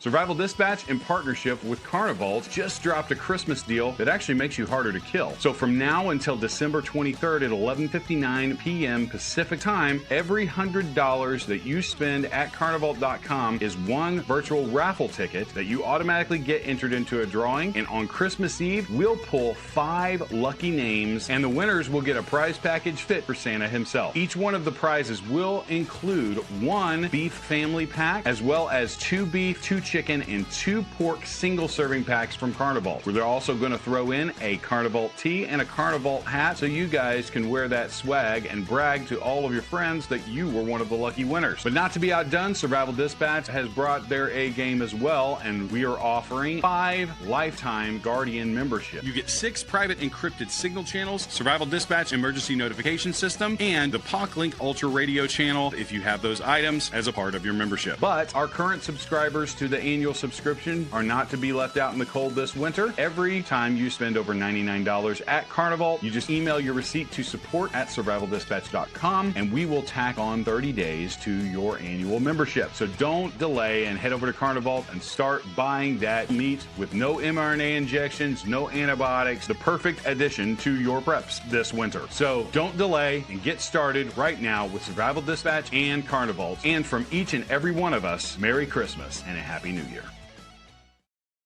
Survival Dispatch, in partnership with Carnival, just dropped a Christmas deal that actually makes you harder to kill. So from now until December 23rd at 11:59 p.m. Pacific time, every $100 that you spend at Carnival.com is one virtual raffle ticket that you automatically get entered into a drawing. And on Christmas Eve, we'll pull 5 lucky names, and the winners will get a prize package fit for Santa himself. Each one of the prizes will include 1 beef family pack, as well as 2 beef, 2 chicken, and 2 pork single serving packs from Carnival. Where they're also going to throw in a Carnival tee and a Carnival hat, so you guys can wear that swag and brag to all of your friends that you were one of the lucky winners. But not to be outdone, Survival Dispatch has brought their A game as well, and we are offering 5 lifetime Guardian membership. You get 6 private encrypted signal channels, Survival Dispatch emergency notification system, and the POC-Link Ultra radio channel if you have those items as a part of your membership. But our current subscribers to the annual subscription are not to be left out in the cold this winter. Every time you spend over $99 at Carnival, you just email your receipt to support@survivaldispatch.com, and we will tack on 30 days to your annual membership. So don't delay and head over to Carnival and start buying that meat with no mRNA injections, no antibiotics, the perfect addition to your preps this winter. So don't delay and get started right now with Survival Dispatch and Carnival. And from each and every one of us, Merry Christmas and a Happy New Year.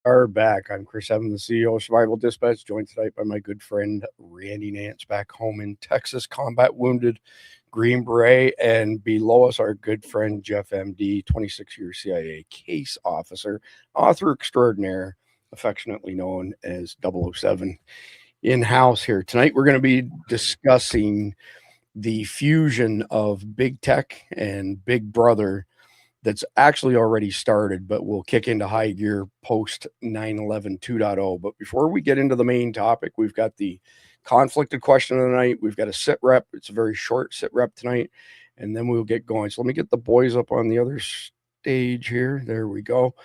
Are back. I'm Chris Evans, the CEO of Survival Dispatch, joined tonight by my good friend Randy Nance back home in Texas, combat wounded Green Beret, and below us our good friend Jeff MD, 26-year CIA case officer, author extraordinaire, affectionately known as 007 in-house here. Tonight we're going to be discussing the fusion of big tech and Big Brother that's actually already started, but will kick into high gear post 9/11 2.0. But before we get into the main topic, we've got the conflicted question of the night. We've got a sit rep. It's a very short sit rep tonight, and then we'll get going. So let me get the boys up on the other stage here. There we go.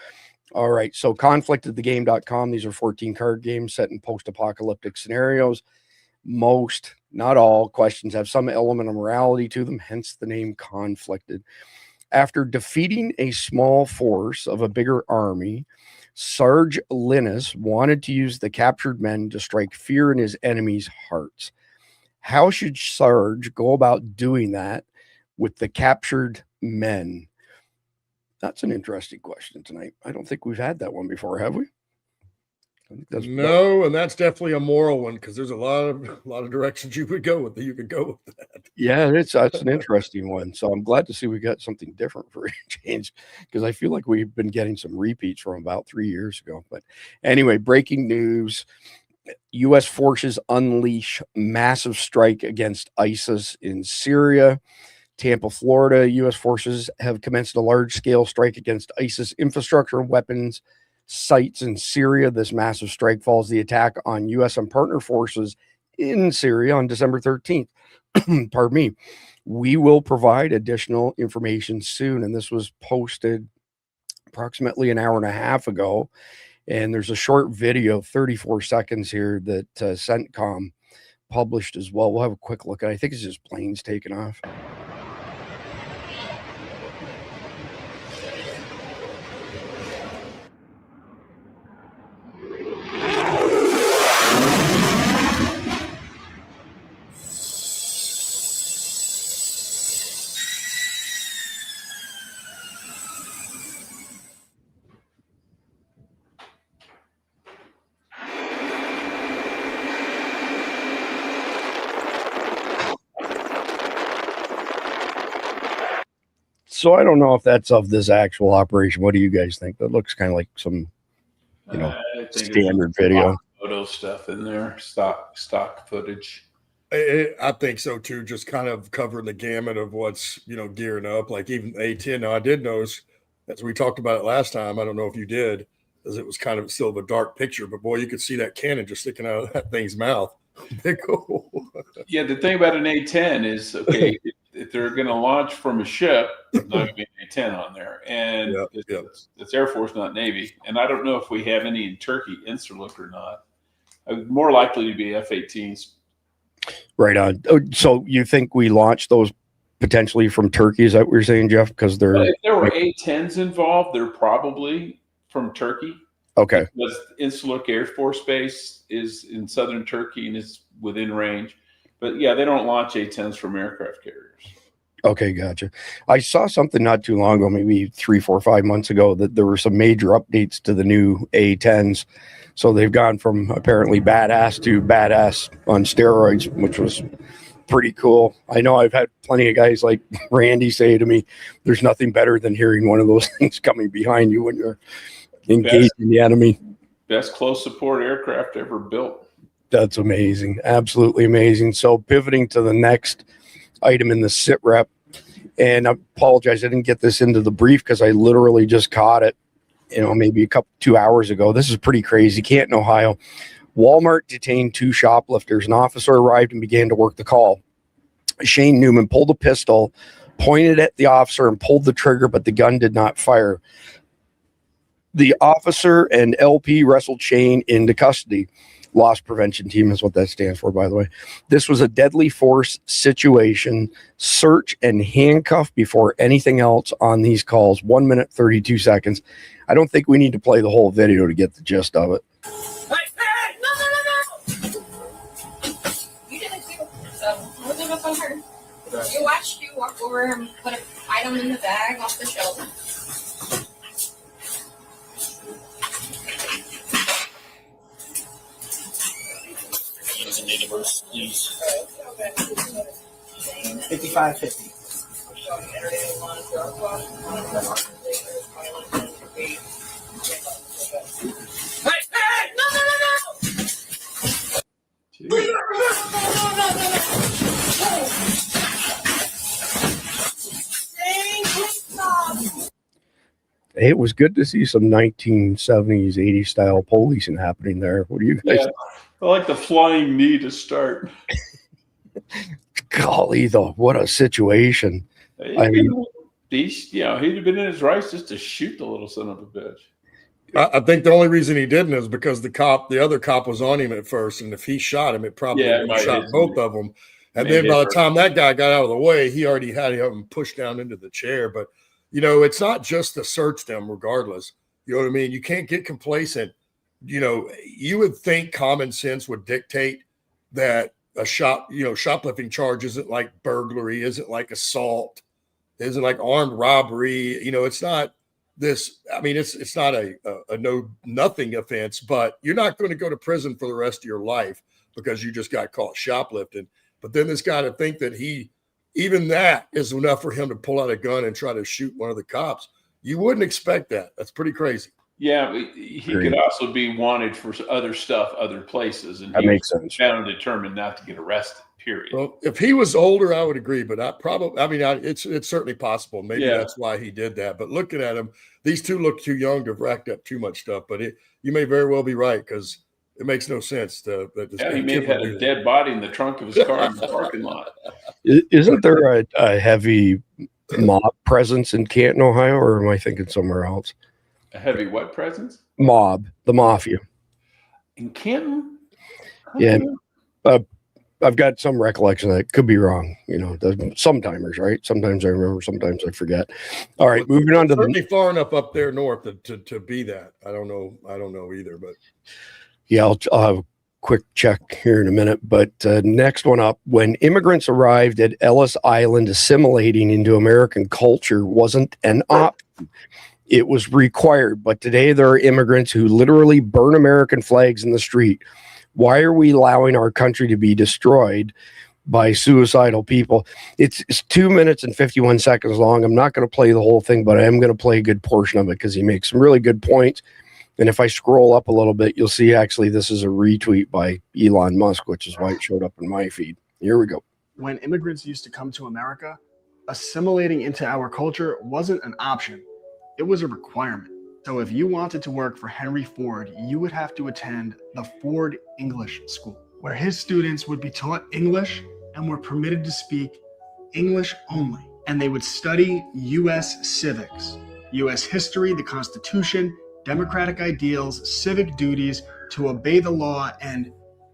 All right. So conflictedthegame.com. These are 14 card games set in post-apocalyptic scenarios. Most, not all, questions have some element of morality to them, hence the name Conflicted. After defeating a small force of a bigger army, Sarge Linus wanted to use the captured men to strike fear in his enemies' hearts. How should Sarge go about doing that with the captured men? That's an interesting question tonight. I don't think we've had that one before, have we? I think no, and that's definitely a moral one, because there's a lot of directions you could go with that. You could go with that. Yeah, that's an interesting one. So I'm glad to see we got something different for a change, because I feel like we've been getting some repeats from about 3 years ago. But anyway, breaking news: U.S. forces unleash massive strike against ISIS in Syria. Tampa, Florida, U.S. forces have commenced a large-scale strike against ISIS infrastructure and weapons sites in Syria. This massive strike follows the attack on U.S. and partner forces in Syria on December 13th. Pardon me. We will provide additional information soon, and this was posted approximately an hour and a half ago. And there's a short video, 34 seconds here, that CENTCOM published as well. We'll have a quick look at it. I think it's just planes taking off. So I don't know if that's of this actual operation. What do you guys think? That looks kind of like some, standard video. Photo stuff in there, stock footage. I think so too. Just kind of covering the gamut of what's gearing up. Like even A10. Now I did notice, as we talked about it last time. I don't know if you did, as it was kind of still a dark picture. But boy, you could see that cannon just sticking out of that thing's mouth. Cool. Yeah, the thing about an A10 is, okay, if they're going to launch from a ship, there's not going to be an A10 on there, and it's Air Force, not Navy. And I don't know if we have any in Turkey, Incirlik or not. More likely to be F-18s. Right on. So you think we launched those potentially from Turkey? Is that what you're saying, Jeff? Because if there were A-10s involved, they're probably from Turkey. Okay. Because Incirlik Air Force Base is in southern Turkey and is within range. But yeah, they don't launch A-10s from aircraft carriers. Okay, gotcha. I saw something not too long ago, maybe 3, 4, 5 months ago, that there were some major updates to the new A-10s. So they've gone from apparently badass to badass on steroids, which was pretty cool. I know I've had plenty of guys like Randy say to me, there's nothing better than hearing one of those things coming behind you when you're engaging the enemy. Best close support aircraft ever built. That's amazing. Absolutely amazing. So pivoting to the next item in the sit rep, and I apologize, I didn't get this into the brief because I literally just caught it, maybe 2 hours ago. This is pretty crazy. Canton, Ohio. Walmart detained 2 shoplifters. An officer arrived and began to work the call. Shane Newman pulled a pistol, pointed at the officer, and pulled the trigger, but the gun did not fire. The officer and LP wrestled Shane into custody. Loss prevention team is what that stands for, by the way. This was a deadly force situation. Search and handcuff before anything else on these calls. 1 minute, 32 seconds. I don't think we need to play the whole video to get the gist of it. Hey, no. You did it too. So wasn't up on her. You watched you walk over and put an item in the bag off the shelf. Neighbors, please. 5550. Hey, no. It was good to see some 1970s, 80s style policing happening there. What do you guys? Yeah, I like the flying knee to start. Golly, though, what a situation. He'd have been in his rights just to shoot the little son of a bitch. I think the only reason he didn't is because the other cop was on him at first, and if he shot him, it probably shot both of them. And then by the time that guy got out of the way, he already had him pushed down into the chair. But it's not just to search them regardless. You know what I mean? You can't get complacent. You would think common sense would dictate that a shoplifting charge isn't like burglary, isn't like assault, isn't like armed robbery. It's not this. I mean, it's not a nothing offense, but you're not going to go to prison for the rest of your life because you just got caught shoplifting. But then this guy to think that even that is enough for him to pull out a gun and try to shoot one of the cops. You wouldn't expect that. That's pretty crazy. Yeah, he could also be wanted for other stuff, other places, and that makes sense. Found determined not to get arrested. Period. Well, if he was older, I would agree, but it's certainly possible. Maybe that's why he did that. But looking at him, these two look too young to have racked up too much stuff. But you may very well be right because it makes no sense he may have had a dead body in the trunk of his car in the parking lot. Isn't there a heavy mob presence in Canton, Ohio, or am I thinking somewhere else? A heavy what presence? Mob, the mafia. In Canton? Yeah. I've got some recollection of that. Could be wrong. Sometimes, right? Sometimes I remember, sometimes I forget. All right, moving on to certainly far enough up there north to be that. I don't know either, but yeah, I'll have a quick check here in a minute. But next one up, when immigrants arrived at Ellis Island, assimilating into American culture wasn't an option. It was required. But today there are immigrants who literally burn American flags in the street. Why are we allowing our country to be destroyed by suicidal people? It's 2 minutes and 51 seconds long. I'm not going to play the whole thing, but I am going to play a good portion of it because he makes some really good points. And if I scroll up a little bit, you'll see actually this is a retweet by Elon Musk, which is why it showed up in my feed. Here we go. When immigrants used to come to America, assimilating into our culture wasn't an option. It was a requirement. So if you wanted to work for Henry Ford, you would have to attend the Ford English School, where his students would be taught English and were permitted to speak English only. And they would study U.S. civics, U.S. history, the Constitution, democratic ideals, civic duties, to obey the law, and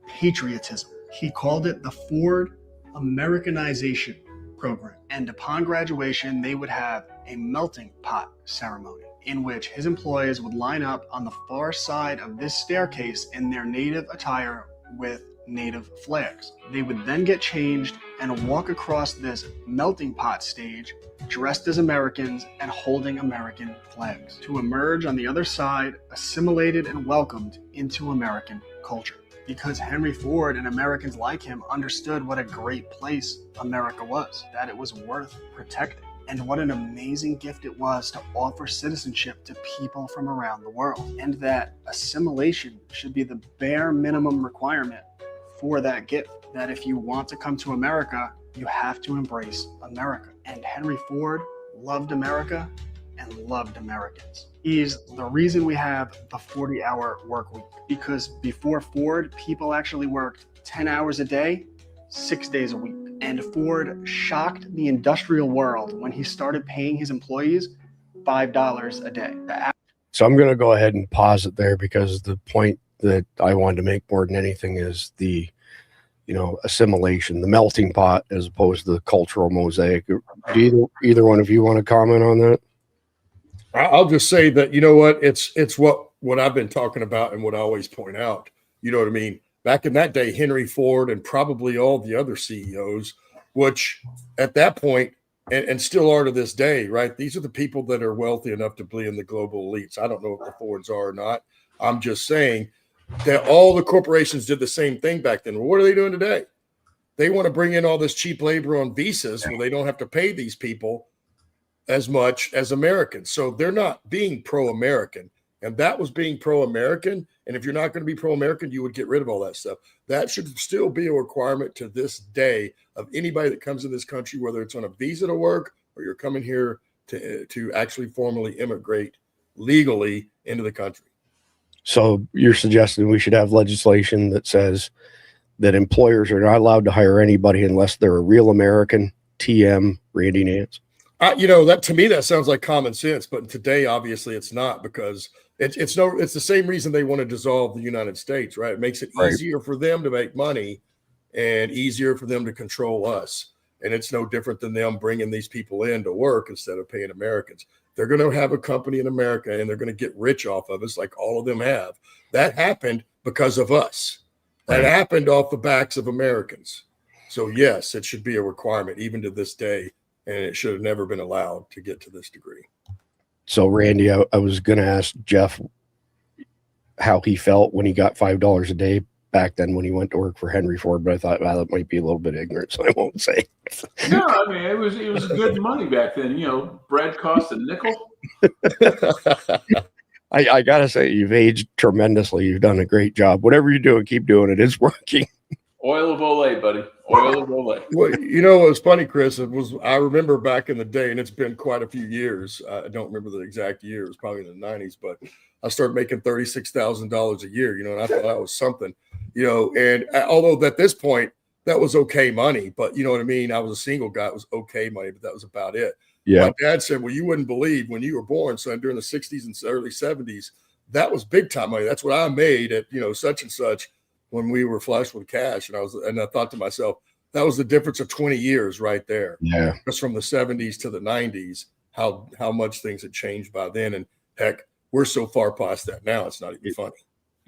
patriotism. He called it the Ford Americanization Program. And upon graduation, they would have a melting pot ceremony. in which his employees would line up on the far side of this staircase in their native attire with native flags. They would then get changed and walk across this melting pot stage dressed as Americans and holding American flags to emerge on the other side, assimilated and welcomed into American culture. Because Henry Ford and Americans like him understood what a great place America was, that it was worth protecting, and what an amazing gift it was to offer citizenship to people from around the world, and that assimilation should be the bare minimum requirement for that gift, that if you want to come to America, you have to embrace America. And Henry Ford loved America and loved Americans. He's the reason we have the 40-hour work week, because before Ford, people actually worked 10 hours a day, 6 days a week. And Ford shocked the industrial world when he started paying his employees $5 a day. So I'm going to go ahead and pause it there, because the point that I wanted to make more than anything is the, assimilation, the melting pot, as opposed to the cultural mosaic. Do either one of you want to comment on that? I'll just say that, you know what, it's what I've been talking about and what I always point out. You know what I mean? Back in that day, Henry Ford and probably all the other CEOs, which at that point, and still are to this day, right? These are the people that are wealthy enough to be in the global elites. I don't know if the Fords are or not. I'm just saying that all the corporations did the same thing back then. Well, what are they doing today? They want to bring in all this cheap labor on visas where they don't have to pay these people as much as Americans. So they're not being pro-American. And that was being pro-American. And if you're not going to be pro-American, you would get rid of all that stuff. That should still be a requirement to this day of anybody that comes in this country, whether it's on a visa to work or you're coming here to actually formally immigrate legally into the country. So you're suggesting we should have legislation that says that employers are not allowed to hire anybody unless they're a real American. TM, Randy Nance. That to me, that sounds like common sense, but today, obviously it's not, because it's the same reason they want to dissolve the United States, right? It makes it easier for them to make money and easier for them to control us. And it's no different than them bringing these people in to work instead of paying Americans. They're going to have a company in America and they're going to get rich off of us, like all of them have. That happened because of us. That happened off the backs of Americans. So yes, it should be a requirement even to this day. And it should have never been allowed to get to this degree. So, Randy, I was going to ask Jeff how he felt when he got $5 a day back then when he went to work for Henry Ford, but I thought, well, that might be a little bit ignorant, so I won't say. No, I mean, it was good money back then. Bread cost a nickel. I got to say, you've aged tremendously. You've done a great job. Whatever you're doing, keep doing it. It's working. Oil of Olay, buddy. Oil of Olay. Well, what was funny, Chris, I remember back in the day, and it's been quite a few years. I don't remember the exact year. It was probably in the 90s, but I started making $36,000 a year, and I thought that was something, and although at this point that was okay money, but you know what I mean? I was a single guy. It was okay money, but that was about it. Yeah. My dad said, well, you wouldn't believe when you were born, son, during the 60s and early 70s, that was big time money. That's what I made at, such and such, when we were flush with cash. And I thought to myself, that was the difference of 20 years right there. Yeah. Just from the 70s to the 90s, how much things had changed by then. And heck, we're so far past that now, it's not even funny.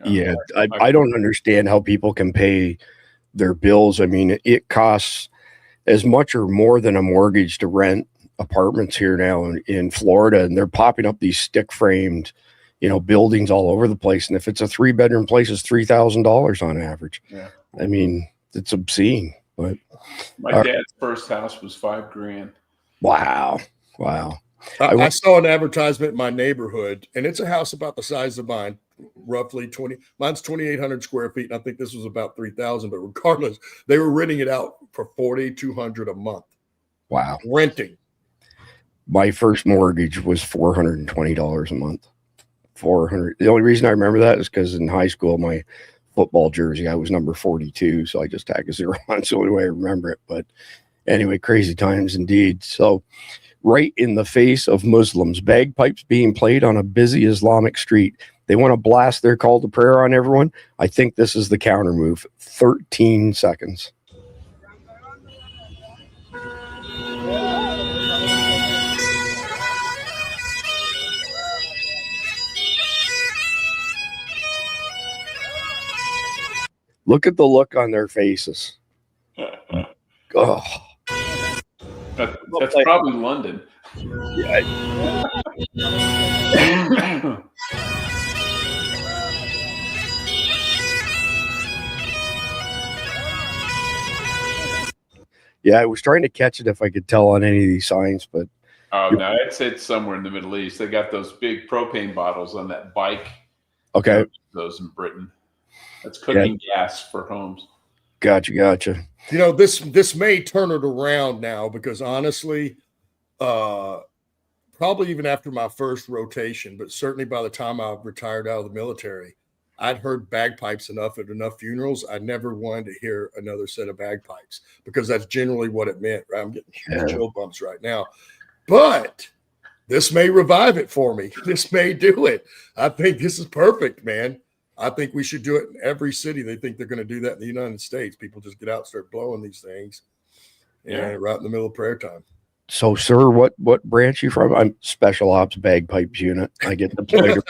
Yeah. I don't understand how people can pay their bills. I mean, it costs as much or more than a mortgage to rent apartments here now in Florida. And they're popping up these stick framed, buildings all over the place. And if it's a 3-bedroom place, it's $3,000 on average. Yeah. I mean, it's obscene. But my dad's first house was $5,000. Wow. I saw an advertisement in my neighborhood, and it's a house about the size of mine, roughly 20. Mine's 2,800 square feet, and I think this was about 3,000. But regardless, they were renting it out for $4,200 a month. Wow. Renting. My first mortgage was $420 a month. $400. The only reason I remember that is because in high school, my football jersey, I was number 42, so I just tack a 0 on. It's the only way I remember it. But anyway, crazy times indeed. So right in the face of Muslims, bagpipes being played on a busy Islamic street. They want to blast their call to prayer on everyone. I think this is the counter move. 13 seconds. Look at the look on their faces. Oh, That's probably London. yeah, I was trying to catch it if I could tell on any of these signs, but Oh no, it's somewhere in the Middle East. They got those big propane bottles on that bike. okay. You know, those in Britain. That's cooking gas for homes. Gotcha. You know, this may turn it around now because honestly, probably even after my first rotation, but certainly by the time I retired out of the military, I'd heard bagpipes enough at enough funerals. I never wanted to hear another set of bagpipes because that's generally what it meant, right? I'm getting chill bumps right now. But this may revive it for me. This may do it. I think this is perfect, man. I think we should do it in every city. They think they're going to do that in the United States. People just get out and start blowing these things. Right in the middle of prayer time. So, sir, what branch you from? I'm Special Ops Bagpipes Unit. I get deployed.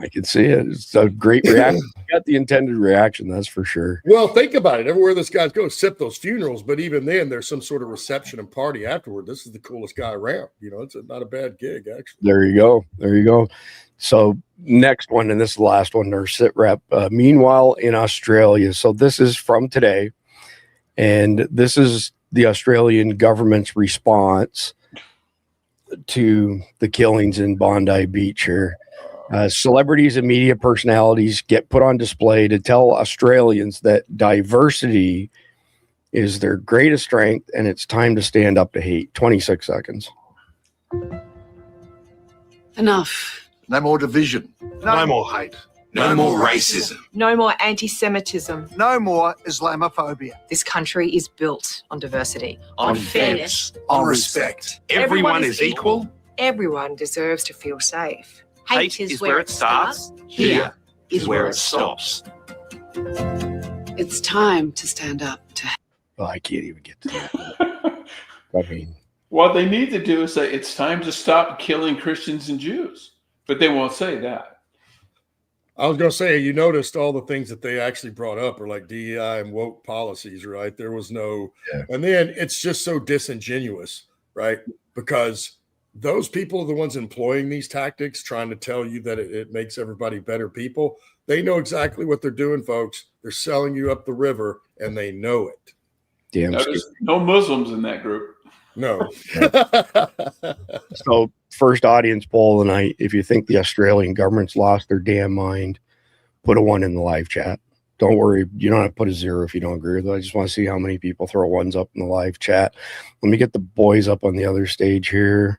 I can see it. It's a great reaction. Got the intended reaction, that's for sure. Well, think about it. Everywhere this guy goes, except those funerals, but even then, there's some sort of reception and party afterward. This is the coolest guy around. You know, it's not a bad gig, actually. There you go. So, next one, and this is the last one, our sit rep. Meanwhile, in Australia. So, this is from today. And this is the Australian government's response to the killings in Bondi Beach here. Celebrities and media personalities get put on display to tell Australians that diversity is their greatest strength and it's time to stand up to hate. 26 seconds. Enough. No more division. No more hate. No more racism. No more anti-Semitism. No more Islamophobia. This country is built on diversity, On fairness. On respect. Everyone is equal. Everyone deserves to feel safe. Hate is where it starts. Here is where it stops. It's time to stand up to Oh, I can't even get to that. I mean, What they need to do is say it's time to stop killing Christians and Jews, but they won't say that. I was going to say, you noticed all the things that they actually brought up are like DEI and woke policies, right? There was no, and then it's just so disingenuous, right? Because those people are the ones employing these tactics, trying to tell you that it makes everybody better people. They know exactly what they're doing, folks. They're selling you up the river, and they know it. damn. There's no Muslims in that group. No. So, first audience poll tonight. If you think the Australian government's lost their damn mind, put a 1 in the live chat. Don't worry. You don't have to put a 0 if you don't agree with it. I just want to see how many people throw 1s up in the live chat. Let me get the boys up on the other stage here.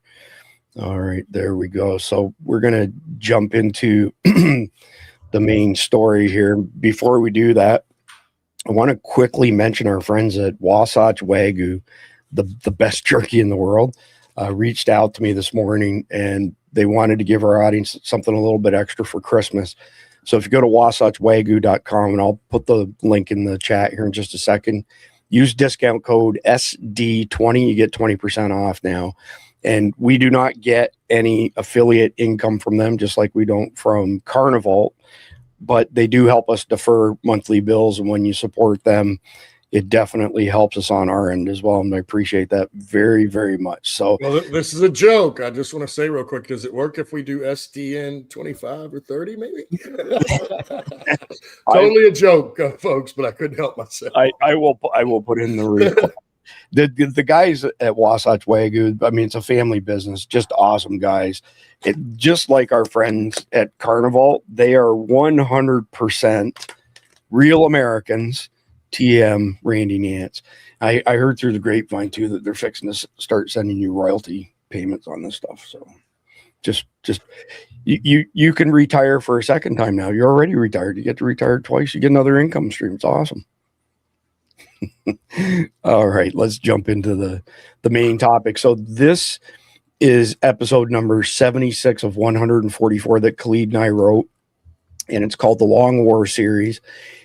All right, there we go. So we're going to jump into the main story here. Before we do that, I want to quickly mention our friends at Wasatch Wagyu, the best jerky in the world, reached out to me this morning, and they wanted to give our audience something a little bit extra for Christmas. So if you go to wasatchwagyu.com, and I'll put the link in the chat here in just a second, use discount code SD20, you get 20% off now. And we do not get any affiliate income from them, just like we don't from Carnival, but they do help us defer monthly bills. And when you support them, it definitely helps us on our end as well. And I appreciate that very, very much. So, Well, this is a joke. I just want to say real quick, does it work if we do SDN 25 or 30 maybe? Totally a joke, folks, but I couldn't help myself. I will put in the replay. The guys at Wasatch Wagyu, I mean, it's a family business, just awesome guys. Just like our friends at Carnival, they are 100% real Americans. TM Randy Nance. I heard through the grapevine too that they're fixing to start sending you royalty payments on this stuff. So just you can retire for a second time now. You're already retired. You get to retire twice. You get another income stream. It's awesome. All right, let's jump into the main topic. So this is episode number 76 of 144 that Khalid and I wrote, and it's called the Long War series.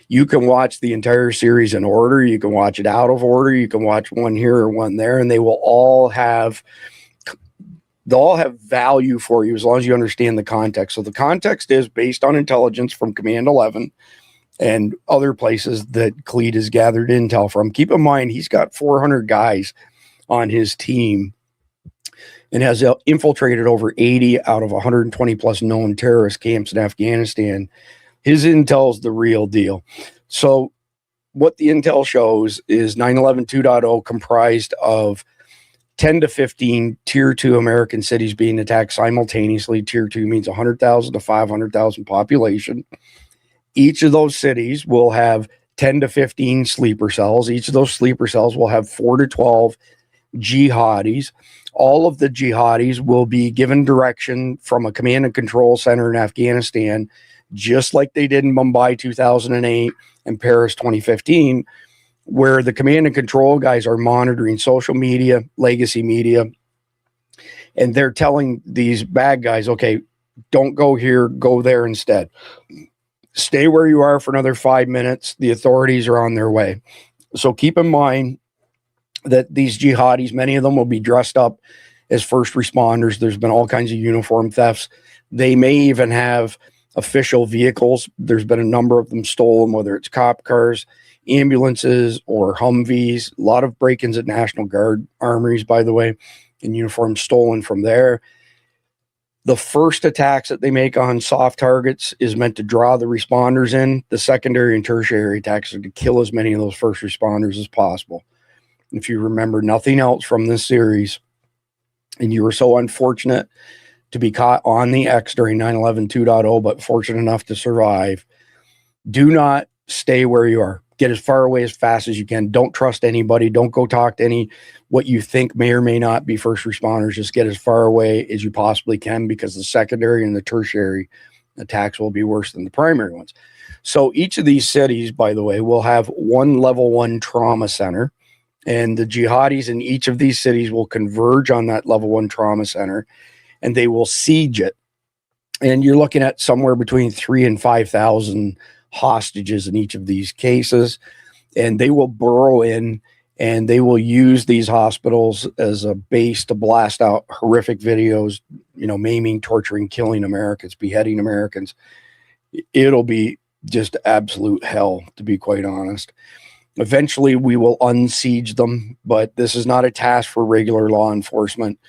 You can watch the entire series in order. You can watch it out of order. You can watch one here or one there, and they will all have they'll all have value for you as long as you understand the context. So the context is based on intelligence from CommandEleven and other places that Khalid has gathered intel from. Keep in mind, he's got 400 guys on his team and has infiltrated over 80 out of 120 plus known terrorist camps in Afghanistan. His intel's the real deal. So what the intel shows is 9/11 2.0 comprised of 10 to 15 tier 2 American cities being attacked simultaneously. Tier 2 means 100,000 to 500,000 population. Each of those cities will have 10 to 15 sleeper cells. Each of those sleeper cells will have 4 to 12 jihadis. All of the jihadis will be given direction from a command and control center in Afghanistan, just like they did in Mumbai 2008 and Paris 2015, where the command and control guys are monitoring social media, legacy media, and they're telling these bad guys, okay, don't go here, go there instead. Stay where you are for another 5 minutes. The authorities are on their way. So keep in mind that these jihadis, many of them will be dressed up as first responders. There's been all kinds of uniform thefts. They may even have official vehicles. There's been a number of them stolen, whether it's cop cars, ambulances, or Humvees. A lot of break-ins at National Guard armories, by the way, and uniforms stolen from there. The first attacks that they make on soft targets is meant to draw the responders in. The secondary and tertiary attacks are to kill as many of those first responders as possible. If you remember nothing else from this series, and you were so unfortunate to be caught on the X during 9/11 2.0, but fortunate enough to survive, do not stay where you are. Get as far away as fast as you can. Don't trust anybody. Don't go talk to any what you think may or may not be first responders. Just get as far away as you possibly can, because the secondary and the tertiary attacks will be worse than the primary ones. So each of these cities, by the way, will have one level 1 trauma center, and the jihadis in each of these cities will converge on that level 1 trauma center, and they will siege it. And you're looking at somewhere between 3,000 and 5,000 hostages in each of these cases, and they will burrow in and they will use these hospitals as a base to blast out horrific videos, maiming, torturing, killing Americans, beheading Americans. It'll be just absolute hell, to be quite honest. Eventually we will unsiege them, but this is not a task for regular law enforcement.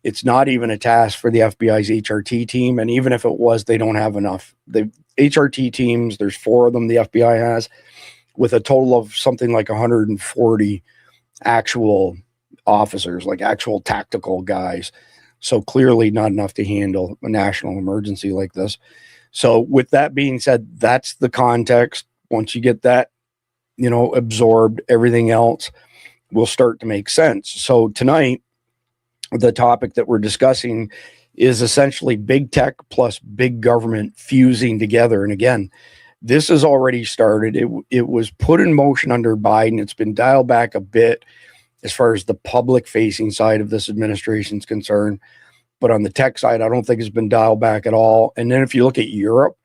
It's not even a task for the FBI's HRT team. And even if it was, they don't have enough. The HRT teams, there's 4 of them the FBI has, with a total of something like 140 actual officers, like actual tactical guys. So clearly not enough to handle a national emergency like this. So with that being said, that's the context. Once you get that, absorbed, everything else will start to make sense. So tonight, the topic that we're discussing is essentially big tech plus big government fusing together. And again, this has already started. It was put in motion under Biden. It's been dialed back a bit as far as the public facing side of this administration is concerned. But on the tech side, I don't think it's been dialed back at all. And then if you look at Europe,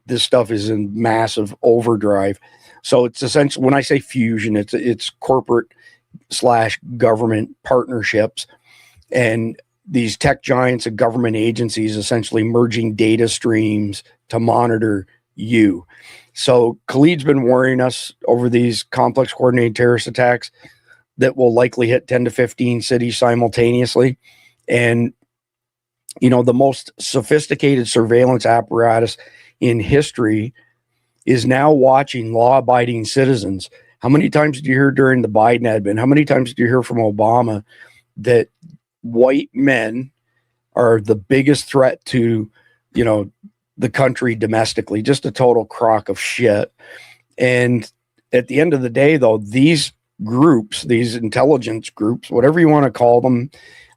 this stuff is in massive overdrive. So it's essentially, when I say fusion, it's corporate / government partnerships, and these tech giants and government agencies essentially merging data streams to monitor you. So Khalid's been warning us over these complex coordinated terrorist attacks that will likely hit 10 to 15 cities simultaneously. And, the most sophisticated surveillance apparatus in history is now watching law-abiding citizens. How many times did you hear during the Biden admin? How many times did you hear from Obama that white men are the biggest threat to, the country domestically? Just a total crock of shit. And at the end of the day, though, these groups, these intelligence groups, whatever you want to call them,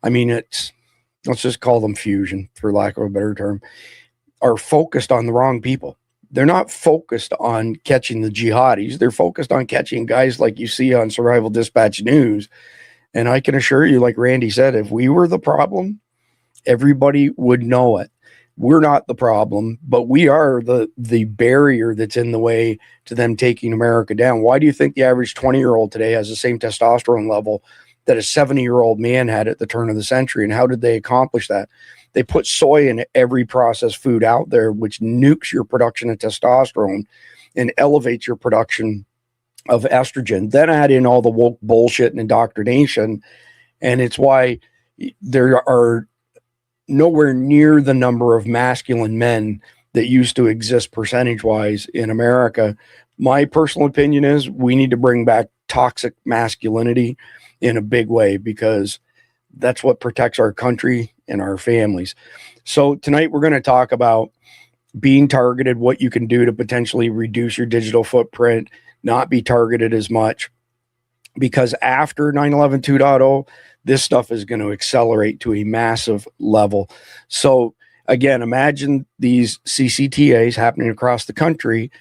let's just call them fusion, for lack of a better term, are focused on the wrong people. They're not focused on catching the jihadis. They're focused on catching guys like you see on Survival Dispatch News. And I can assure you, like Randy said, if we were the problem, everybody would know it. We're not the problem, but we are the barrier that's in the way to them taking America down. Why do you think the average 20-year-old today has the same testosterone level that a 70-year-old man had at the turn of the century. And how did they accomplish that? They put soy in every processed food out there, which nukes your production of testosterone and elevates your production of estrogen. Then add in all the woke bullshit and indoctrination, and it's why there are nowhere near the number of masculine men that used to exist percentage-wise in America. My personal opinion is we need to bring back toxic masculinity in a big way, because that's what protects our country and our families. So tonight we're going to talk about being targeted, what you can do to potentially reduce your digital footprint, not be targeted as much, because after 9/11 2.0, this stuff is going to accelerate to a massive level. So again, imagine these CCTAs happening across the country,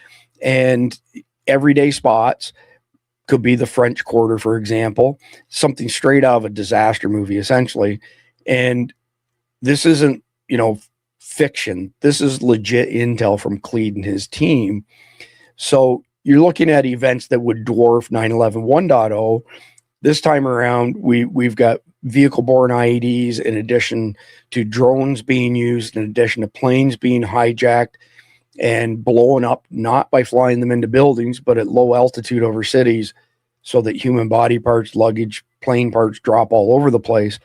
and everyday spots could be the French Quarter, for example, something straight out of a disaster movie, essentially. And this isn't, fiction. This is legit intel from Cleed and his team. So you're looking at events that would dwarf 9/11 1.0. This time around, we've got vehicle-borne IEDs, in addition to drones being used, in addition to planes being hijacked and blown up, not by flying them into buildings, but at low altitude over cities, so that human body parts, luggage, plane parts drop all over the place.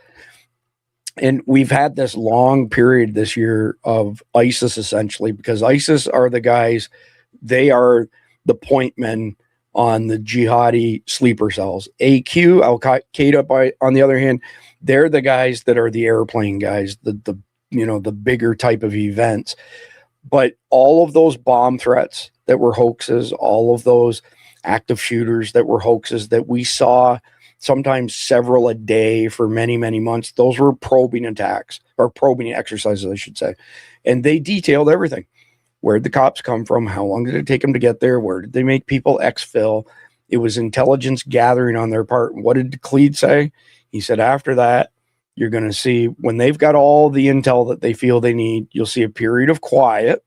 And we've had this long period this year of ISIS, essentially, because ISIS are the guys, they are the point men on the jihadi sleeper cells. AQ, Al-Qaeda, on the other hand, they're the guys that are the airplane guys, the bigger type of events. But all of those bomb threats that were hoaxes, all of those active shooters that were hoaxes that we saw sometimes several a day for many, many months, those were probing attacks, or probing exercises, I should say. And they detailed everything. Where did the cops come from? How long did it take them to get there? Where did they make people exfil? It was intelligence gathering on their part. What did Cleed say? He said, after that, you're going to see, when they've got all the intel that they feel they need, you'll see a period of quiet.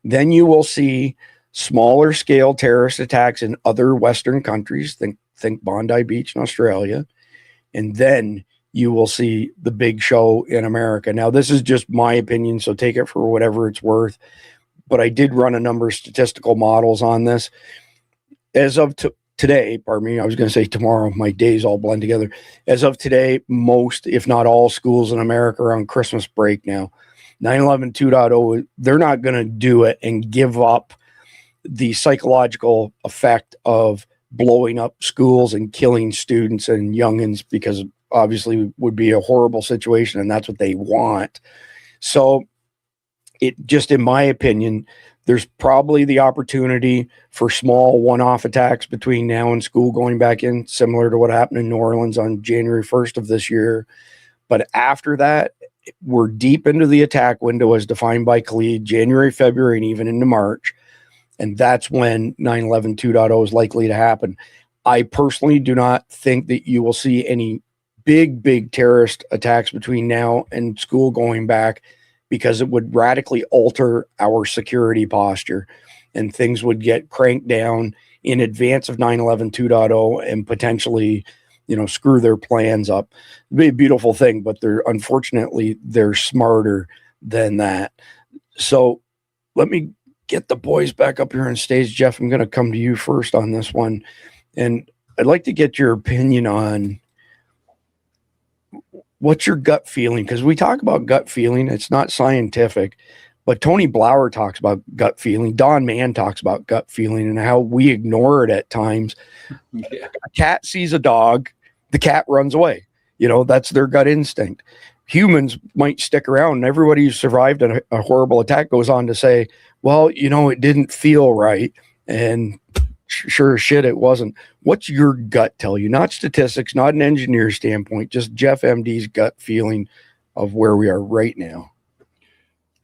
Then you will see smaller scale terrorist attacks in other Western countries. Think Bondi Beach in Australia. And then you will see the big show in America. Now, this is just my opinion, so take it for whatever it's worth. But I did run a number of statistical models on this. As of today, pardon me, I was going to say tomorrow, my days all blend together. As of today, most, if not all, schools in America are on Christmas break now. 9/11 2.0, they're not going to do it and give up the psychological effect of blowing up schools and killing students and youngins, because obviously would be a horrible situation, and that's what they want. So it just, in my opinion, there's probably the opportunity for small one-off attacks between now and school going back in, similar to what happened in New Orleans on January 1st of this year. But after that, we're deep into the attack window as defined by Cleed, January, February, and even into March. And that's when 9/11 2.0 is likely to happen. I personally do not think that you will see any big terrorist attacks between now and school going back, because it would radically alter our security posture, and things would get cranked down in advance of 9/11 2.0 and potentially, screw their plans up. It'd be a beautiful thing, but unfortunately, they're smarter than that. So let me get the boys back up here on stage. Jeff, I'm going to come to you first on this one. And I'd like to get your opinion on what's your gut feeling, because we talk about gut feeling. It's not scientific, but Tony Blauer talks about gut feeling. Don Mann talks about gut feeling and how we ignore it at times. Yeah. A cat sees a dog, the cat runs away. That's their gut instinct. Humans might stick around, and everybody who survived a horrible attack goes on to say, well, it didn't feel right. And sure as shit, it wasn't. What's your gut tell you? Not statistics, not an engineer standpoint, just Jeff MD's gut feeling of where we are right now.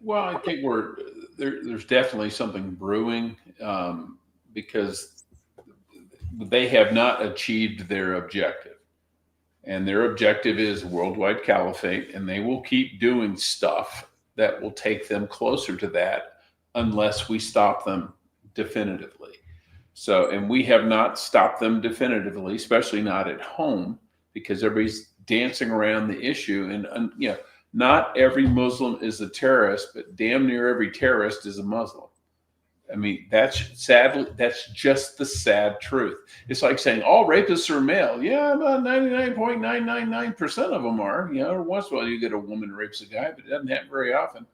Well, I think there's definitely something brewing, because they have not achieved their objective. And their objective is worldwide caliphate, and they will keep doing stuff that will take them closer to that unless we stop them definitively. So, and we have not stopped them definitively, especially not at home. because everybody's dancing around the issue. And not every Muslim is a terrorist, but damn near every terrorist is a Muslim. I mean, that's just the sad truth. It's like saying all rapists are male. Yeah, about 99.999% of them are. Every once in a while you get a woman rapes a guy, but it doesn't happen very often.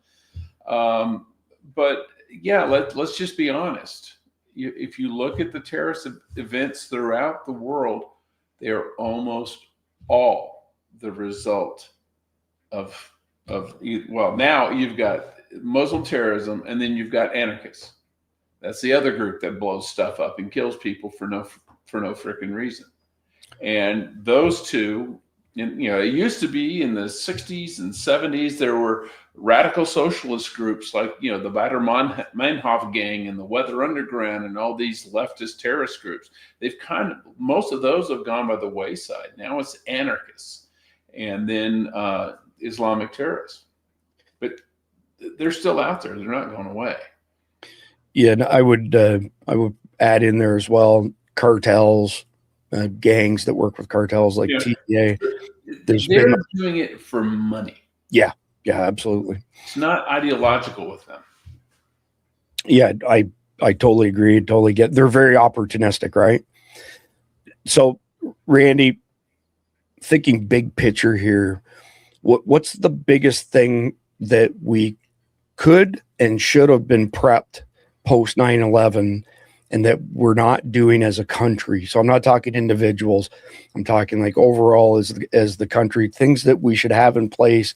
But yeah, let's just be honest. If you look at the terrorist events throughout the world, they are almost all the result of now you've got Muslim terrorism, and then you've got anarchists. That's the other group that blows stuff up and kills people for no freaking reason. And those two, it used to be in the 60s and 70s, there were radical socialist groups like, the Baader Meinhof gang and the Weather Underground and all these leftist terrorist groups. Most of those have gone by the wayside. Now it's anarchists and then Islamic terrorists. But they're still out there. They're not going away. Yeah, and I would add in there as well cartels, gangs that work with cartels like TPA. They're doing it for money. Yeah, absolutely. It's not ideological with them. Yeah, I totally agree. Totally get. They're very opportunistic, right? So, Randy, thinking big picture here, what's the biggest thing that we could and should have been prepped post 9/11 and that we're not doing as a country? So I'm not talking individuals. I'm talking like overall as the country, things that we should have in place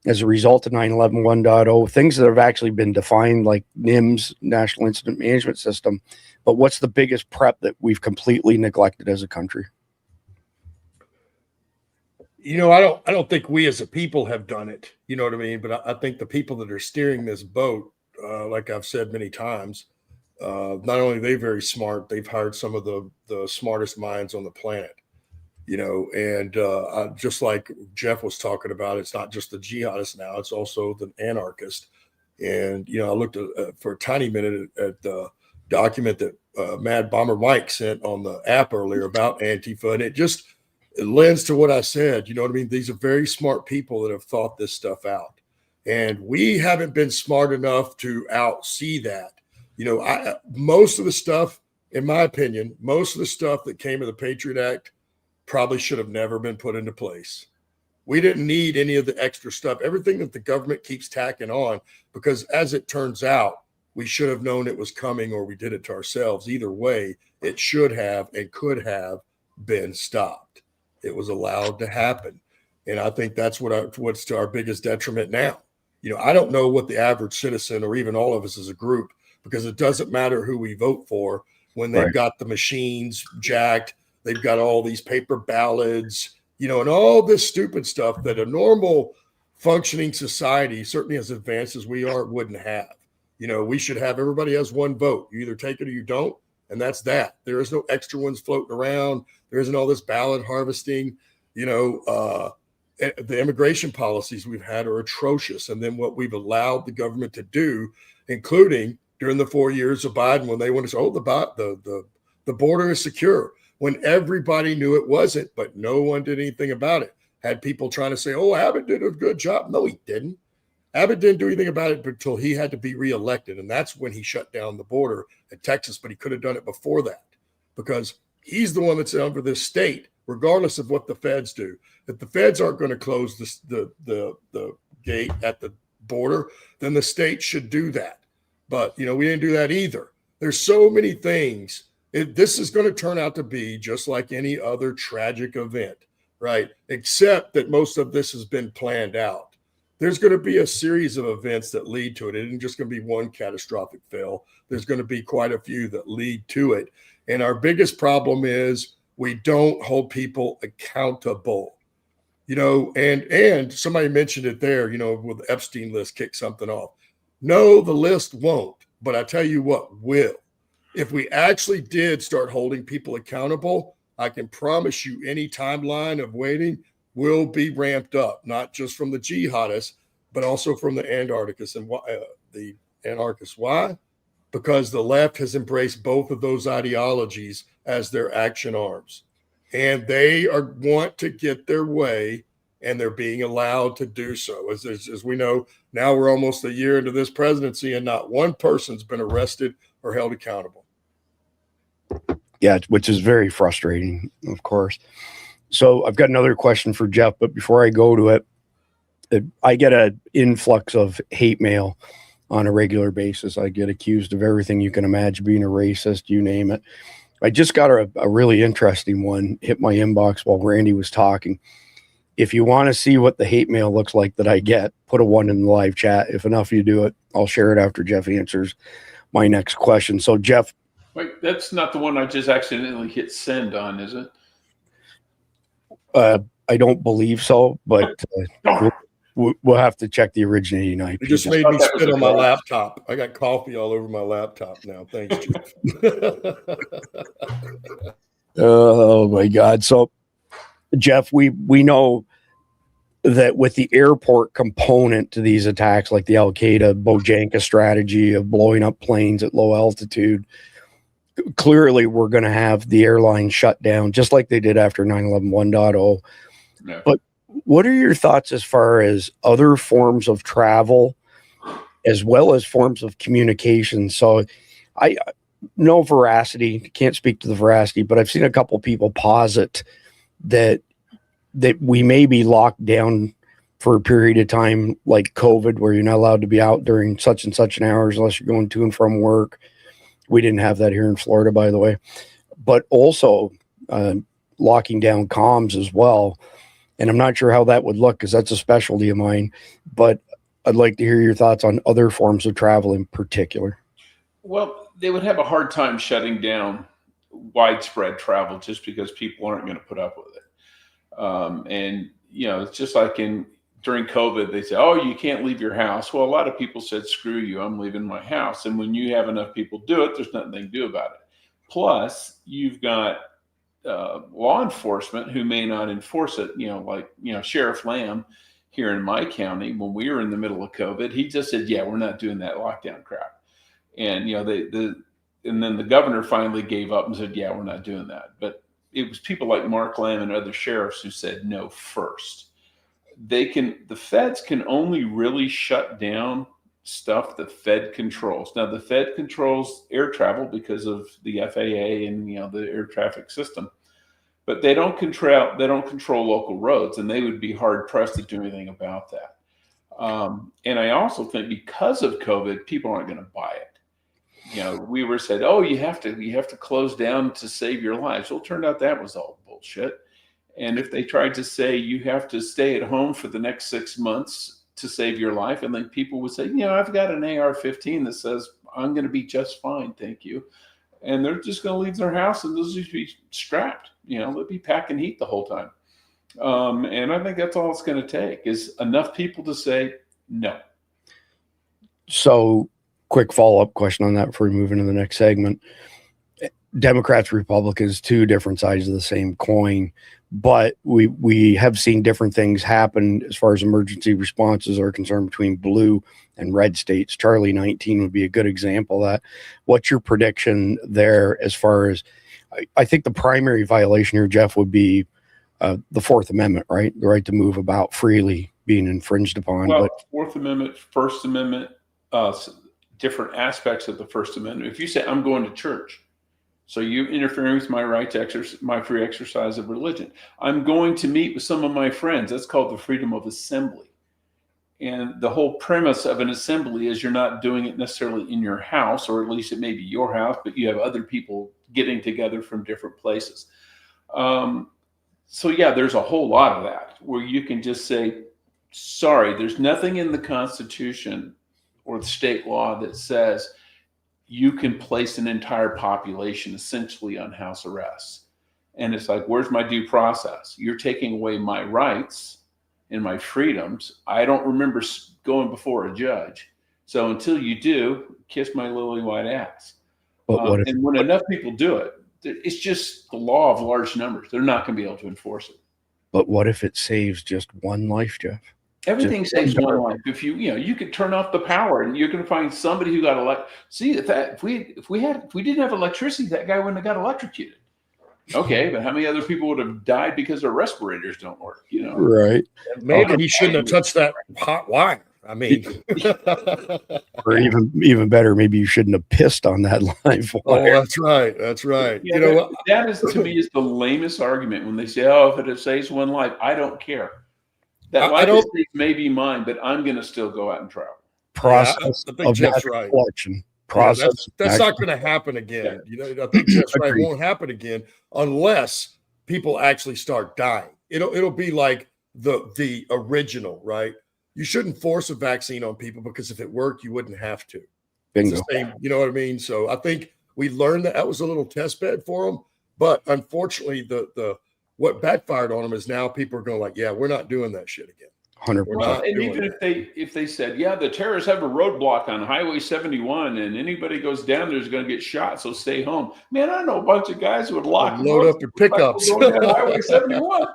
as a result of 9/11 1.0, things that have actually been defined like NIMS, National Incident Management System. But what's the biggest prep that we've completely neglected as a country? I don't think we as a people have done it. You know what I mean? But I think the people that are steering this boat, like I've said many times, not only are they very smart, they've hired some of the smartest minds on the planet, and just like Jeff was talking about, it's not just the jihadist now, it's also the anarchist. And, I looked for a tiny minute at the document that Mad Bomber Mike sent on the app earlier about Antifa, and it lends to what I said. You know what I mean? These are very smart people that have thought this stuff out. And we haven't been smart enough to outsee that. Most of the stuff, in my opinion, most of the stuff that came of the Patriot Act probably should have never been put into place. We didn't need any of the extra stuff, everything that the government keeps tacking on, because as it turns out, we should have known it was coming or we did it to ourselves. Either way, it should have and could have been stopped. It was allowed to happen. And I think that's what's to our biggest detriment now. I don't know what the average citizen or even all of us as a group, because it doesn't matter who we vote for when they've got the machines jacked, they've got all these paper ballots, and all this stupid stuff that a normal functioning society, certainly as advanced as we are, wouldn't have. We should have, everybody has one vote. You either take it or you don't. And that's that. There is no extra ones floating around. There isn't all this ballot harvesting. The immigration policies we've had are atrocious. And then what we've allowed the government to do, including during the 4 years of Biden, when they want to say, the border is secure, when everybody knew it wasn't, but no one did anything about it. Had people trying to say, Abbott did a good job. No, he didn't. Abbott didn't do anything about it until he had to be reelected. And that's when he shut down the border at Texas, but he could have done it before that because he's the one that's over this state, regardless of what the feds do. If the feds aren't going to close the gate at the border, then the state should do that. But, we didn't do that either. There's so many things. This is going to turn out to be just like any other tragic event, right? Except that most of this has been planned out. There's going to be a series of events that lead to it. It isn't just going to be one catastrophic fail. There's going to be quite a few that lead to it. And our biggest problem is we don't hold people accountable, and somebody mentioned it there, will the Epstein list kick something off? No, the list won't. But I tell you what will. If we actually did start holding people accountable, I can promise you any timeline of waiting will be ramped up, not just from the jihadists, but also from the anarchists. And the anarchists. Why? Because the left has embraced both of those ideologies as their action arms. and they want to get their way, and they're being allowed to do so. As we know, now we're almost a year into this presidency, and not one person's been arrested or held accountable. Yeah, which is very frustrating, of course. So I've got another question for Jeff, but before I go to it, I get an influx of hate mail on a regular basis. I get accused of everything you can imagine, being a racist, you name it. I just got a really interesting one hit my inbox while Randy was talking. If you want to see what the hate mail looks like that I get, put a 1 in the live chat. If enough of you do it, I'll share it after Jeff answers my next question. So Jeff. Wait, that's not the one I just accidentally hit send on, is it? I don't believe so, but we'll have to check the originating IP. You just made me spit on my laptop. I got coffee all over my laptop now. Thanks, Jeff. Oh my God. So Jeff, we know that with the airport component to these attacks, like the Al-Qaeda Bojangles strategy of blowing up planes at low altitude, clearly we're going to have the airline shut down just like they did after 9/11 1.0. Yeah. But what are your thoughts as far as other forms of travel as well as forms of communication? So I no veracity, can't speak to the veracity, but I've seen a couple people posit that we may be locked down for a period of time like COVID, where you're not allowed to be out during such and such an hours unless you're going to and from work. We didn't have that here in Florida, by the way, but also locking down comms as well. And I'm not sure how that would look because that's a specialty of mine, but I'd like to hear your thoughts on other forms of travel in particular. Well, they would have a hard time shutting down widespread travel just because people aren't going to put up with it. And, you know, it's just like during COVID, they say, oh, you can't leave your house. Well, a lot of people said, screw you, I'm leaving my house. And when you have enough people do it, there's nothing they can do about it. Plus, you've got law enforcement who may not enforce it, like Sheriff Lamb here in my county, when we were in the middle of COVID, he just said, yeah, we're not doing that lockdown crap. And, and then the governor finally gave up and said, yeah, we're not doing that. But it was people like Mark Lamb and other sheriffs who said no first. The feds can only really shut down stuff the Fed controls. Now, the Fed controls air travel because of the FAA and the air traffic system, but they don't control local roads, and they would be hard pressed to do anything about that. And I also think because of COVID, people aren't going to buy it. We were said, oh, you have to close down to save your lives. Well, it turned out that was all bullshit. And if they tried to say you have to stay at home for the next 6 months to save your life, and then people would say, I've got an AR-15 that says I'm going to be just fine, thank you. And they're just going to leave their house and they'll just be strapped. They'll be packing heat the whole time. And I think that's all it's going to take is enough people to say no. So, quick follow-up question on that before we move into the next segment. Democrats, Republicans, two different sides of the same coin, but we have seen different things happen as far as emergency responses are concerned between blue and red states. Charlie 19 would be a good example of that. What's your prediction there as far as, I think the primary violation here, Jeff, would be the Fourth Amendment, right? The right to move about freely being infringed upon. Well, Fourth Amendment, First Amendment, different aspects of the First Amendment. If you say I'm going to church, so you interfering with my right to exercise my free exercise of religion. I'm going to meet with some of my friends. That's called the freedom of assembly. And the whole premise of an assembly is you're not doing it necessarily in your house, or at least it may be your house, but you have other people getting together from different places. So yeah, there's a whole lot of that where you can just say, sorry, there's nothing in the Constitution or the state law that says you can place an entire population essentially on house arrest. And it's like, where's my due process? You're taking away my rights and my freedoms. I don't remember going before a judge. So until you do, kiss my lily white ass. But and when enough people do it, it's just the law of large numbers. They're not going to be able to enforce it. But what if it saves just one life, Jeff? Everything saves one life. If you could turn off the power, and you're going to find somebody who got electrocuted. See, if we didn't have electricity, that guy wouldn't have got electrocuted. Okay, but how many other people would have died because their respirators don't work? Right. Maybe he shouldn't have touched that hot wire. I mean, or even better, maybe you shouldn't have pissed on that live wire. Oh, that's right. That's right. Yeah, You know what? that is, to me, is the lamest argument when they say, "Oh, if it saves one life, I don't care. That life may be mine, but I'm going to still go out and travel." Process I think Jeff's right. collection. Process. That's not going to happen again. I think Jeff's right. It won't happen again unless people actually start dying. It'll be like the original, right? You shouldn't force a vaccine on people because if it worked, you wouldn't have to. Bingo. It's the same, you know what I mean? So I think we learned that was a little test bed for them. But unfortunately, the what backfired on them is now people are going like, yeah, we're not doing that shit again. 100%. And even if they said, yeah, the terrorists have a roadblock on Highway 71 and anybody goes down there is going to get shot, so stay home. Man, I know a bunch of guys who would load up their pickups. Highway 71.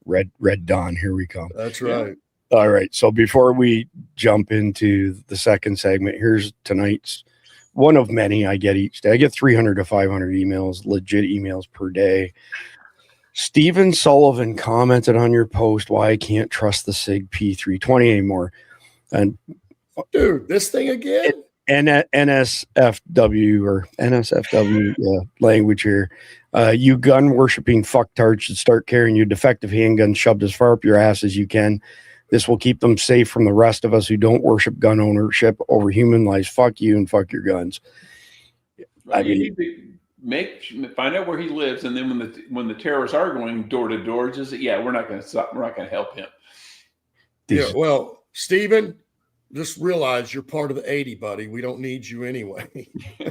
Red Dawn, here we come. That's right. All right. So before we jump into the second segment, here's tonight's one of many I get each day. I get 300 to 500 emails, legit emails per day. Stephen Sullivan commented on your post why I can't trust the SIG P320 anymore. And dude, this thing again? NSFW or NSFW language here. You gun worshipping fucktards should start carrying your defective handgun shoved as far up your ass as you can. This will keep them safe from the rest of us who don't worship gun ownership over human lives. Fuck you and fuck your guns. I mean, find out where he lives, and then when the terrorists are going door to door, just we're not going to stop. We're not going to help him. Yeah, well, Stephen, just realize you're part of the 80, buddy. We don't need you anyway. He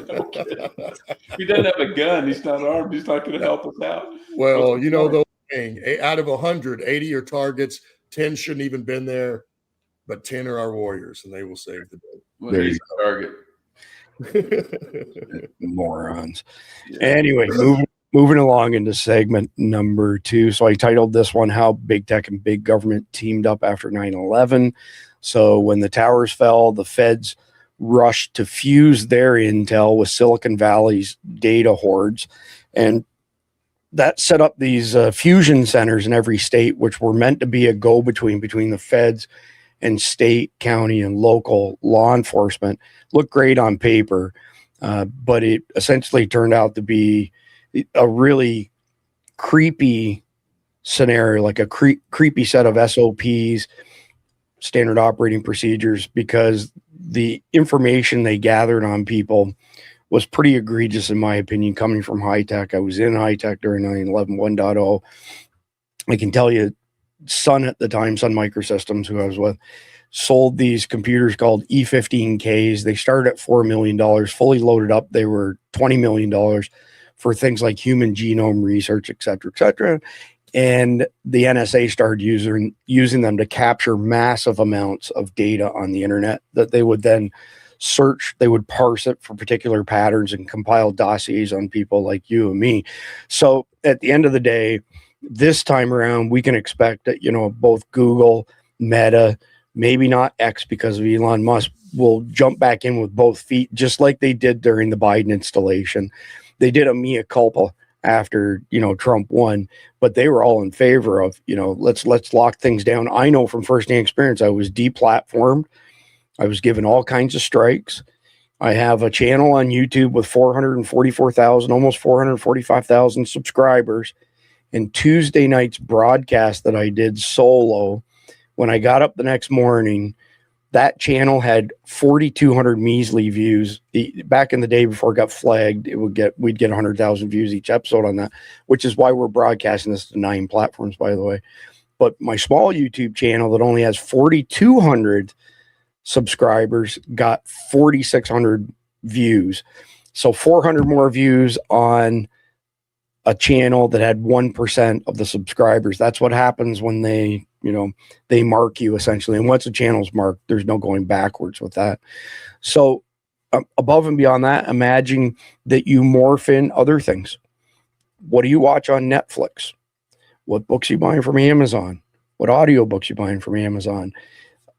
doesn't have a gun. He's not armed. He's not going to help us out. Well, the thing, out of 100, 80 are targets. 10 shouldn't even been there, but 10 are our warriors, and they will save the day. Well, he's a target. Morons. Yeah. Anyway, moving along into segment number 2. So I titled this one, How Big Tech and Big Government Teamed Up After 9/11. So when the towers fell, the feds rushed to fuse their intel with Silicon Valley's data hordes. And that set up these fusion centers in every state, which were meant to be a go-between between the feds and state, county, and local law enforcement. Looked great on paper, but it essentially turned out to be a really creepy scenario, like a creepy set of SOPs, standard operating procedures, because the information they gathered on people was pretty egregious, in my opinion, coming from high tech. I was in high tech during 9/11 1.0. I can tell you, Sun at the time, Sun Microsystems, who I was with, sold these computers called E15Ks. They started at $4 million, fully loaded up. They were $20 million for things like human genome research, et cetera, et cetera. And the NSA started using them to capture massive amounts of data on the internet that they would then search. They would parse it for particular patterns and compile dossiers on people like you and me. So at the end of the day, this time around, we can expect that, both Google, Meta, maybe not X because of Elon Musk, will jump back in with both feet, just like they did during the Biden installation. They did a mea culpa after, Trump won, but they were all in favor of, let's lock things down. I know from firsthand experience, I was deplatformed. I was given all kinds of strikes. I have a channel on YouTube with 444,000, almost 445,000 subscribers. And Tuesday night's broadcast that I did solo, when I got up the next morning, that channel had 4,200 measly views. Back in the day before it got flagged, we'd get 100,000 views each episode on that, which is why we're broadcasting this to 9 platforms, by the way. But my small YouTube channel that only has 4,200 subscribers got 4,600 views. So 400 more views on a channel that had 1% of the subscribers. That's what happens when they mark you, essentially. And once a channel's marked, there's no going backwards with that. So above and beyond that, imagine that you morph in other things. What do you watch on Netflix? What books are you buying from Amazon? What audiobooks are you buying from Amazon?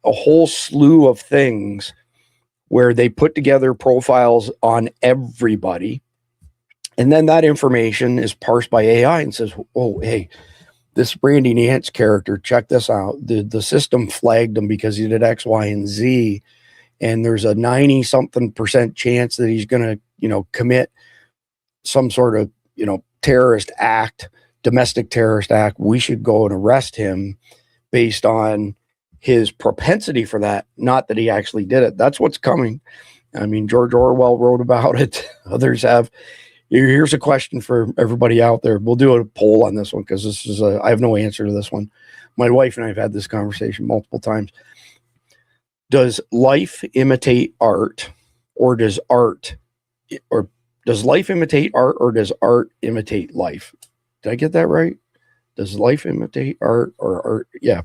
A whole slew of things where they put together profiles on everybody. And then that information is parsed by AI and says, oh, hey, this Randy Nance character, check this out. The system flagged him because he did X, Y, and Z. And there's a 90-something% chance that he's going to, commit some sort of, terrorist act, domestic terrorist act. We should go and arrest him based on his propensity for that, not that he actually did it. That's what's coming. I mean, George Orwell wrote about it. Others have. Here's a question for everybody out there. We'll do a poll on this one because I have no answer to this one. My wife and I have had this conversation multiple times. Does life imitate art, or does life imitate art, or does art imitate life? Did I get that right? Does life imitate art, or art? Yeah.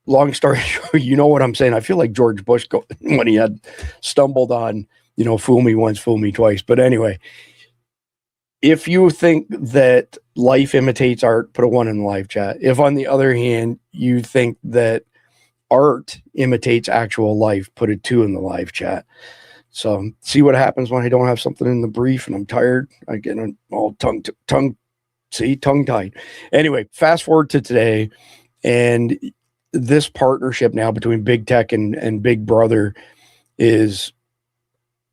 Long story short, you know what I'm saying. I feel like George Bush when he had stumbled on, fool me once, fool me twice. But anyway, if you think that life imitates art, put a 1 in the live chat. If on the other hand, you think that art imitates actual life, put a 2 in the live chat. So see what happens when I don't have something in the brief and I'm tired. I get all tongue-tied. Anyway, fast forward to today, and this partnership now between big tech and big brother is,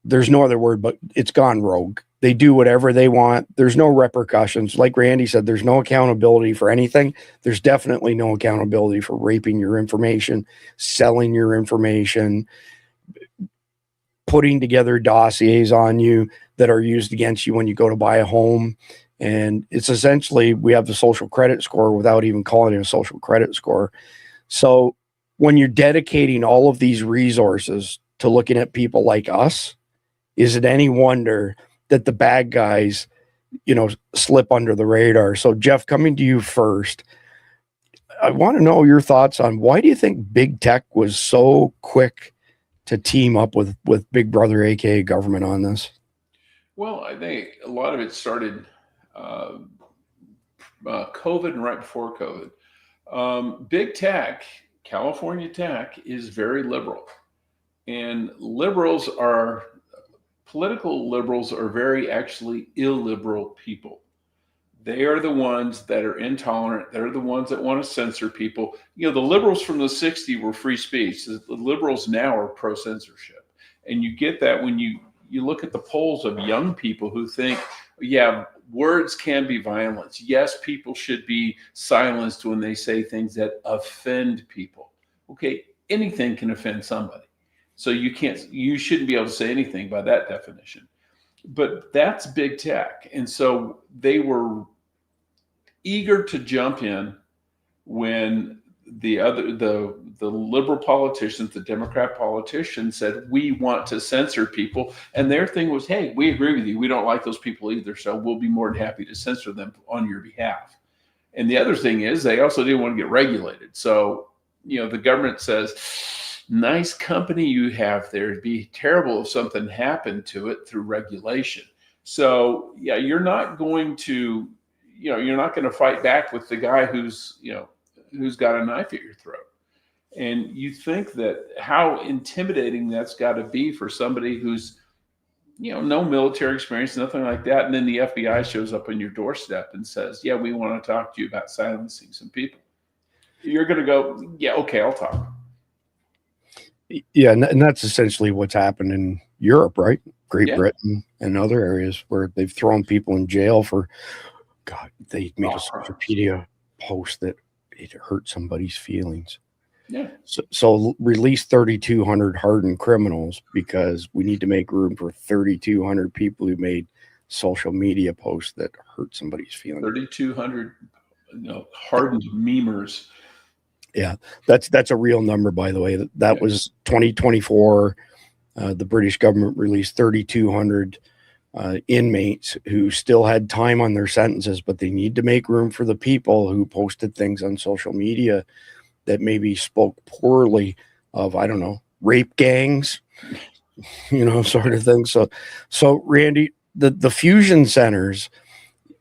there's no other word, but it's gone rogue. They do whatever they want. There's no repercussions. Like Randy said, there's no accountability for anything. There's definitely no accountability for raping your information, selling your information, putting together dossiers on you that are used against you when you go to buy a home. And it's essentially, we have the social credit score without even calling it a social credit score. So when you're dedicating all of these resources to looking at people like us, is it any wonder that the bad guys, slip under the radar? So Jeff, coming to you first, I want to know your thoughts on why do you think big tech was so quick to team up with Big Brother, aka government, on this? Well, I think a lot of it started COVID and right before COVID. Big tech, California tech, is very liberal, and political liberals are very actually illiberal people. They are the ones that are intolerant. They're the ones that want to censor people. The liberals from the 60s were free speech. The liberals now are pro-censorship. And you get that when you look at the polls of young people who think, yeah, words can be violence. Yes, people should be silenced when they say things that offend people. Okay, anything can offend somebody. So you shouldn't be able to say anything by that definition. But that's big tech. And so they were eager to jump in when the liberal politicians, the Democrat politicians, said, we want to censor people. And their thing was, hey, we agree with you. We don't like those people either. So we'll be more than happy to censor them on your behalf. And the other thing is they also didn't want to get regulated. So, the government says, nice company you have there. It'd be terrible if something happened to it through regulation. So yeah, you're not going to fight back with the guy who's got a knife at your throat. And you think that how intimidating that's got to be for somebody who's, no military experience, nothing like that. And then the FBI shows up on your doorstep and says, yeah, we want to talk to you about silencing some people. You're going to go, yeah, okay, I'll talk. Yeah, and that's essentially what's happened in Europe, right? Great Britain and other areas where they've thrown people in jail for, God, they made a social media post that it hurt somebody's feelings. Yeah. So release 3,200 hardened criminals because we need to make room for 3,200 people who made social media posts that hurt somebody's feelings. 3,200 hardened memers. Yeah, that's a real number, by the way. That was 2024. The British government released 3,200 inmates who still had time on their sentences, but they need to make room for the people who posted things on social media that maybe spoke poorly of, I don't know, rape gangs, sort of thing. So Randy, the fusion centers,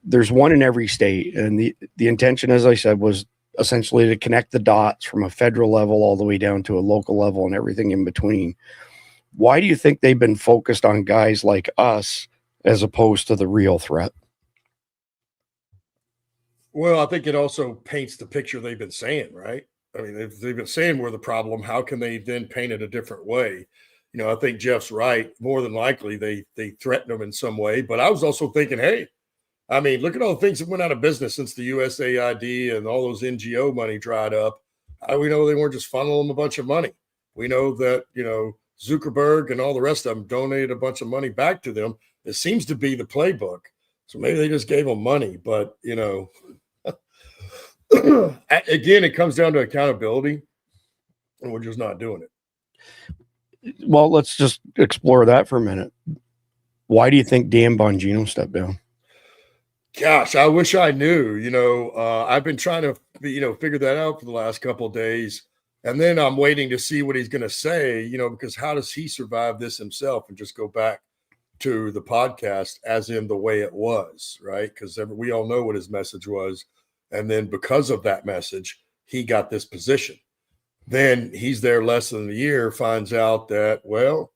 there's one in every state, and the intention, as I said, was essentially to connect the dots from a federal level all the way down to a local level and everything in between. Why do you think they've been focused on guys like us as opposed to the real threat. Well, I think it also paints the picture they've been saying, right? I mean, if they've been saying we're the problem, how can they then paint it a different way? You know, I think Jeff's right. More than likely, they threaten them in some way. But I was also thinking, hey, I mean, look at all the things that went out of business since the USAID and all those NGO money dried up. How do we know they weren't just funneling them a bunch of money? We know that, you know, Zuckerberg and all the rest of them donated a bunch of money back to them. It seems to be the playbook. So maybe they just gave them money. But, you know, again, it comes down to accountability, and we're just not doing it. Well, let's just explore that for a minute. Why do you think Dan Bongino stepped down? Gosh, I wish I knew. You know, I've been trying to, figure that out for the last couple of days. And then I'm waiting to see what he's going to say, you know, because how does he survive this himself and just go back to the podcast as in the way it was, right? Because we all know what his message was. And then because of that message, he got this position. Then he's there less than a year, finds out that, well,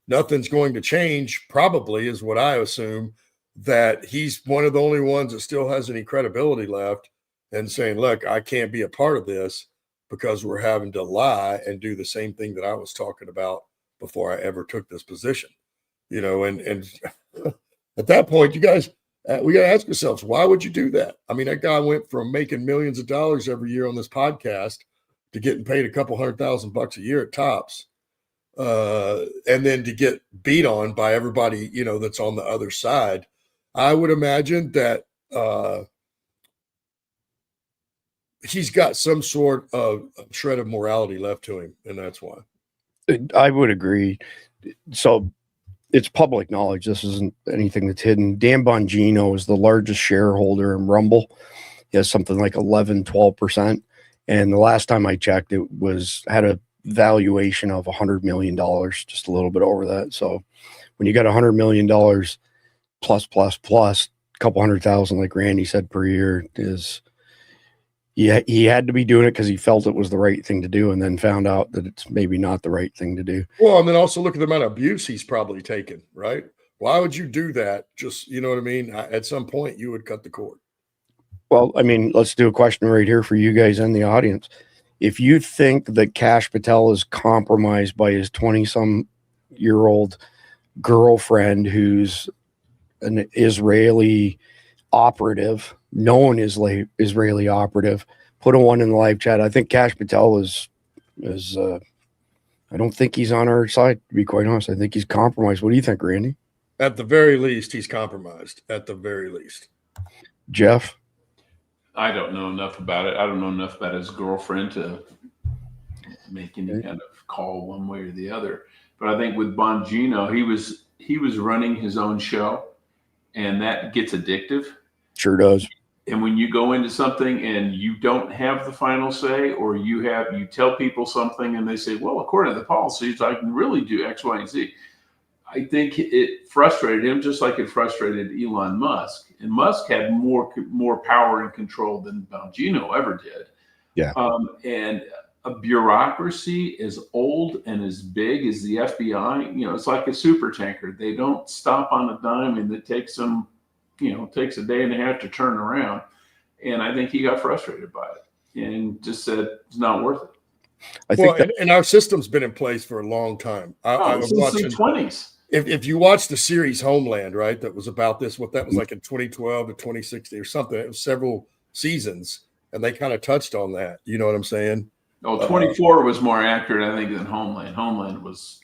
nothing's going to change, probably is what I assume, that he's one of the only ones that still has any credibility left and saying, look, I can't be a part of this because we're having to lie and do the same thing that I was talking about before I ever took this position, you know, and at that point, you guys, we got to ask ourselves, why would you do that? I mean, that guy went from making millions of dollars every year on this podcast to getting paid a couple $100,000 a year at tops. And then to get beat on by everybody, you know, that's on the other side. I would imagine that he's got some sort of shred of morality left to him, and that's why. I would agree. So it's public knowledge. This isn't anything that's hidden. Dan Bongino is the largest shareholder in Rumble. He has something like 11-12%. And the last time I checked, it had a valuation of $100 million, just a little bit over that. So when you got $100 million plus, a couple 100,000, like Randy said, per year, he had to be doing it because he felt it was the right thing to do, and then found out that it's maybe not the right thing to do. Well, and then also look at the amount of abuse he's probably taken, right? Why would you do that? Just, you know what I mean? At some point, you would cut the cord. Well, I mean, let's do a question right here for you guys in the audience. If you think that Kash Patel is compromised by his 20-some-year-old girlfriend who's an Israeli operative, known Israeli operative, put a one in the live chat. I think Kash Patel is I don't think he's on our side, to be quite honest. I think he's compromised. What do you think, Randy? At the very least, he's compromised. At the very least. Jeff? I don't know enough about it. I don't know enough about his girlfriend to make any kind of call one way or the other. But I think with Bongino, he was running his own show, and that gets addictive. Sure does. And when you go into something and you don't have the final say, or you tell people something and they say, well, according to the policies, I can really do X, Y, and Z. I think it frustrated him just like it frustrated Elon Musk. And Musk had more power and control than Bongino ever did. Yeah. And a bureaucracy as old and as big as the FBI, you know, it's like a super tanker. They don't stop on a dime, and it takes them, you know, takes a day and a half to turn around. And I think he got frustrated by it and just said it's not worth it. And our system's been in place for a long time. I was since watching the 20s. If you watch the series Homeland, right, that was about this, what that was like in 2012 to 2016 or something, it was several seasons, and they kind of touched on that. You know what I'm saying? Oh, 24 was more accurate, I think, than Homeland. Homeland was.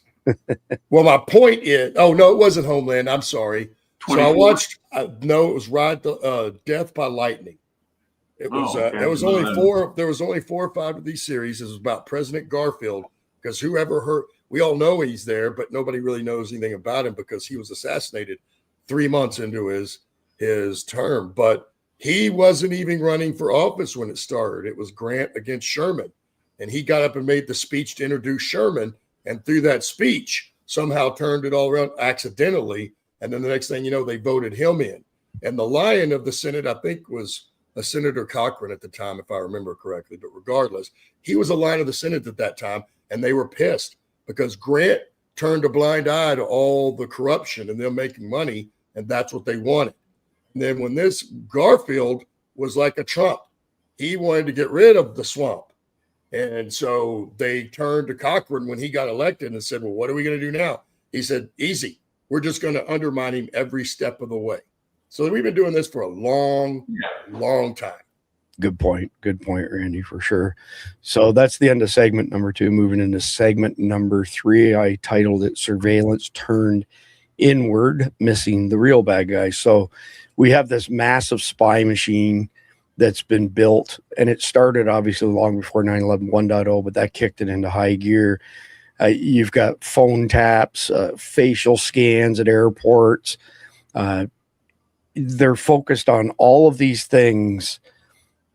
Well, my point is, oh, no, it wasn't Homeland. I'm sorry. 24? So I watched, no, it was Death by Lightning. It was, there was only 4 or 5 of these series. It was about President Garfield, because whoever heard, we all know he's there, but nobody really knows anything about him because he was assassinated 3 months into his term. But he wasn't even running for office when it started. It was Grant against Sherman. And he got up and made the speech to introduce Sherman. And through that speech, somehow turned it all around accidentally. And then the next thing you know, they voted him in. And the lion of the Senate, I think, was Senator Cochran at the time, if I remember correctly. But regardless, he was a lion of the Senate at that time. And they were pissed because Grant turned a blind eye to all the corruption and them making money and that's what they wanted. And then when this Garfield was like a Trump, he wanted to get rid of the swamp. And so they turned to Cochran when he got elected and said, well, what are we going to do now? He said, easy. We're just going to undermine him every step of the way. So we've been doing this for a long time. Good point. Good point, Randy, for sure. So that's the end of segment number 2. Moving into segment number 3, I titled it Surveillance Turned Inward, Missing the Real Bad Guys. So we have this massive spy machine that's been built, and it started obviously long before 9/11 1.0, but that kicked it into high gear. You've got phone taps, facial scans at airports. They're focused on all of these things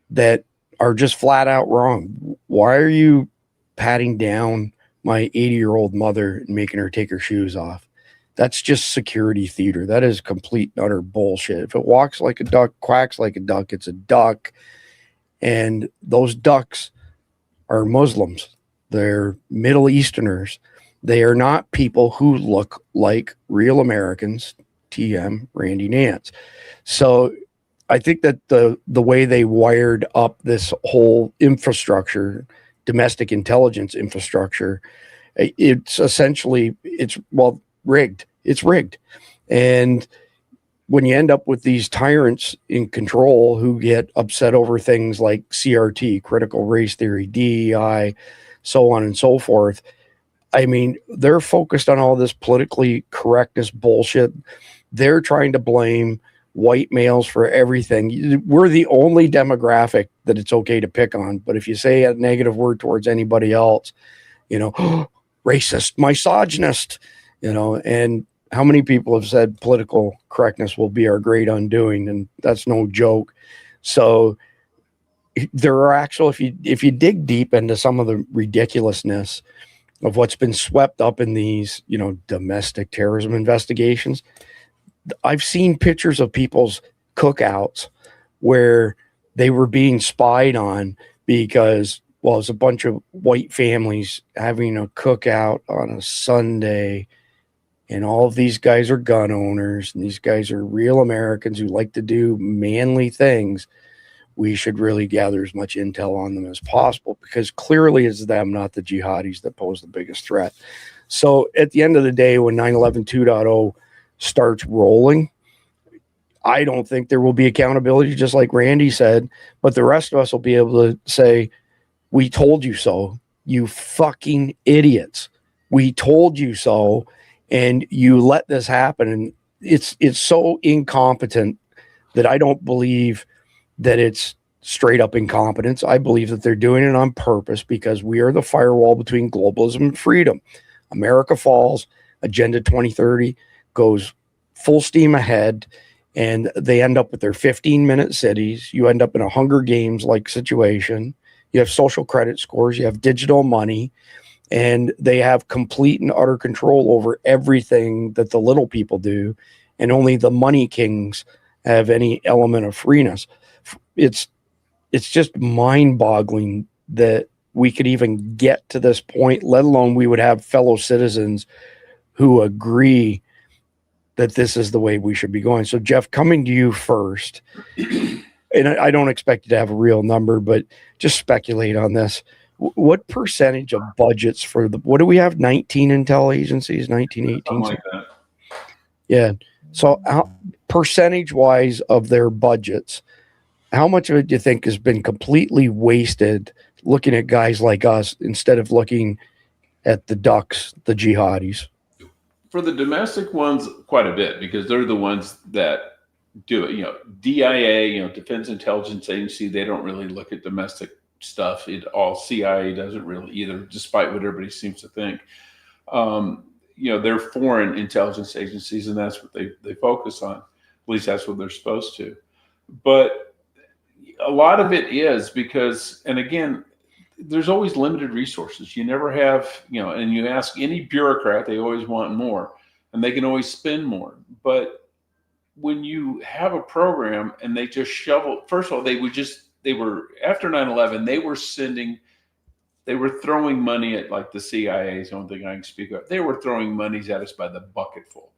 that are just flat out wrong. Why are you patting down my 80-year-old mother and making her take her shoes off? That's just security theater. That is complete and utter bullshit. If it walks like a duck, quacks like a duck, it's a duck. And those ducks are Muslims. They're Middle Easterners. They are not people who look like real Americans. TM, Randy Nance. So I think that the way they wired up this whole infrastructure, domestic intelligence infrastructure, it's essentially, rigged. It's rigged. And when you end up with these tyrants in control who get upset over things like CRT, critical race theory, DEI, so on and so forth, I mean, they're focused on all this politically correctness bullshit. They're trying to blame white males for everything. We're the only demographic that it's okay to pick on. But if you say a negative word towards anybody else, racist, misogynist, and how many people have said political correctness will be our great undoing? And that's no joke. So there are actually, if you dig deep into some of the ridiculousness of what's been swept up in these, domestic terrorism investigations, I've seen pictures of people's cookouts where they were being spied on because, it's a bunch of white families having a cookout on a Sunday, and all of these guys are gun owners, and these guys are real Americans who like to do manly things. We should really gather as much intel on them as possible, because clearly it's them, not the jihadis, that pose the biggest threat. So at the end of the day, when 9/11 2.0 starts rolling, I don't think there will be accountability, just like Randy said, but the rest of us will be able to say, we told you so, you fucking idiots. We told you so, and you let this happen. And it's so incompetent that I don't believe that it's straight up incompetence. I believe that they're doing it on purpose, because we are the firewall between globalism and freedom. America falls, Agenda 2030 goes full steam ahead, and they end up with their 15-minute cities. You end up in a Hunger Games like situation. You have social credit scores, you have digital money, and they have complete and utter control over everything that the little people do, and only the money kings have any element of freeness. It's just mind-boggling that we could even get to this point, let alone we would have fellow citizens who agree that this is the way we should be going. So, Jeff, coming to you first, and I don't expect you to have a real number, but just speculate on this. What percentage of budgets for what do we have? 19 intel agencies, 19, 18? Something like that. Yeah. So percentage-wise of their budgets, how much of it do you think has been completely wasted looking at guys like us instead of looking at the ducks, the jihadis? For the domestic ones, quite a bit, because they're the ones that do it. DIA, Defense Intelligence Agency, they don't really look at domestic stuff. CIA doesn't really either, despite what everybody seems to think. They're foreign intelligence agencies, and that's what they focus on. At least that's what they're supposed to. But a lot of it is because, and again, there's always limited resources. You never have, and you ask any bureaucrat, they always want more, and they can always spend more. But when you have a program and they just shovel, first of all, they were after 9/11, they were throwing money at, like, the CIA is the only thing I can speak of. They were throwing monies at us by the bucketful.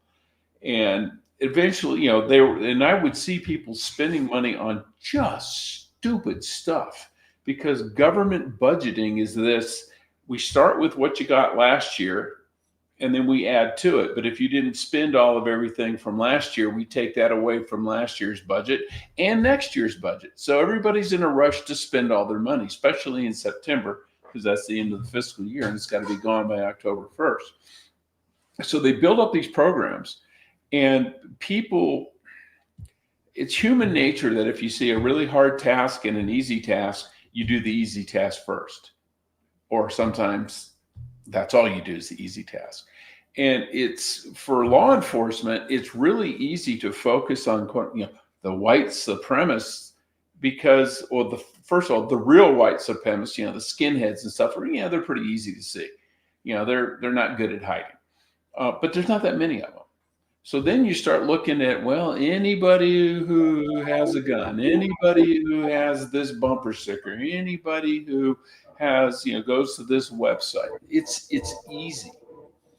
And eventually, they were, and I would see people spending money on just stupid stuff, because government budgeting is this: we start with what you got last year, and then we add to it. But if you didn't spend all of everything from last year, we take that away from last year's budget and next year's budget. So everybody's in a rush to spend all their money, especially in September, because that's the end of the fiscal year, and it's got to be gone by October 1st. So they build up these programs, and people, it's human nature that if you see a really hard task and an easy task, you do the easy task first. Or sometimes that's all you do is the easy task. And it's, for law enforcement, it's really easy to focus on, the white supremacists, because, well, first of all, the real white supremacists, the skinheads and stuff, they're pretty easy to see. They're not good at hiding. But there's not that many of them. So then you start looking at, well, anybody who has a gun, anybody who has this bumper sticker, anybody who has, goes to this website, it's easy.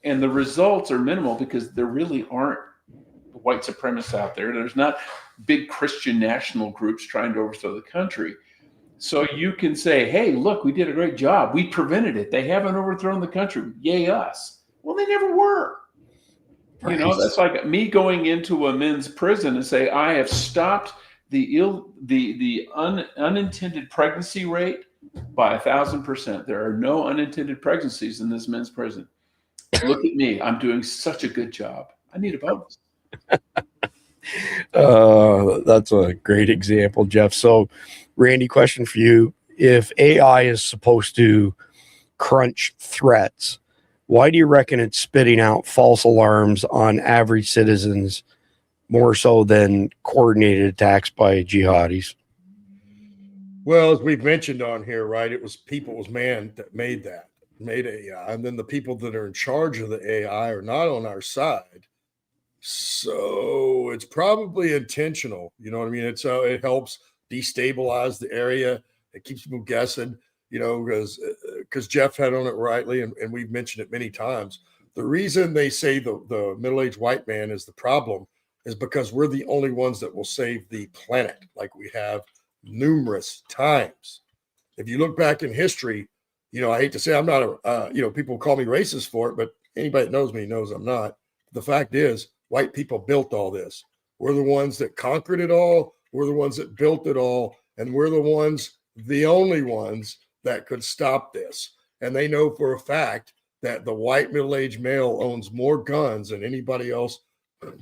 And the results are minimal because there really aren't white supremacists out there. There's not big Christian national groups trying to overthrow the country. So you can say, hey, look, we did a great job. We prevented it. They haven't overthrown the country. Yay us. Well, they never were. Right. That's like me going into a men's prison and say, I have stopped the unintended pregnancy rate by 1,000%. There are no unintended pregnancies in this men's prison. Look at me. I'm doing such a good job. I need a bonus. That's a great example, Jeff. So, Randy, question for you. If AI is supposed to crunch threats, why do you reckon it's spitting out false alarms on average citizens more so than coordinated attacks by jihadis? Well, as we've mentioned on here, right, it was man that made AI. And then the people that are in charge of the AI are not on our side. So it's probably intentional. You know what I mean? It helps destabilize the area. It keeps people guessing. Because Jeff had on it rightly, and we've mentioned it many times. The reason they say the middle-aged white man is the problem is because we're the only ones that will save the planet, like we have numerous times. If you look back in history, I hate to say I'm not people call me racist for it, but anybody that knows me knows I'm not. The fact is, white people built all this. We're the ones that conquered it all. We're the ones that built it all. And we're the only ones that could stop this. And they know for a fact that the white middle-aged male owns more guns than anybody else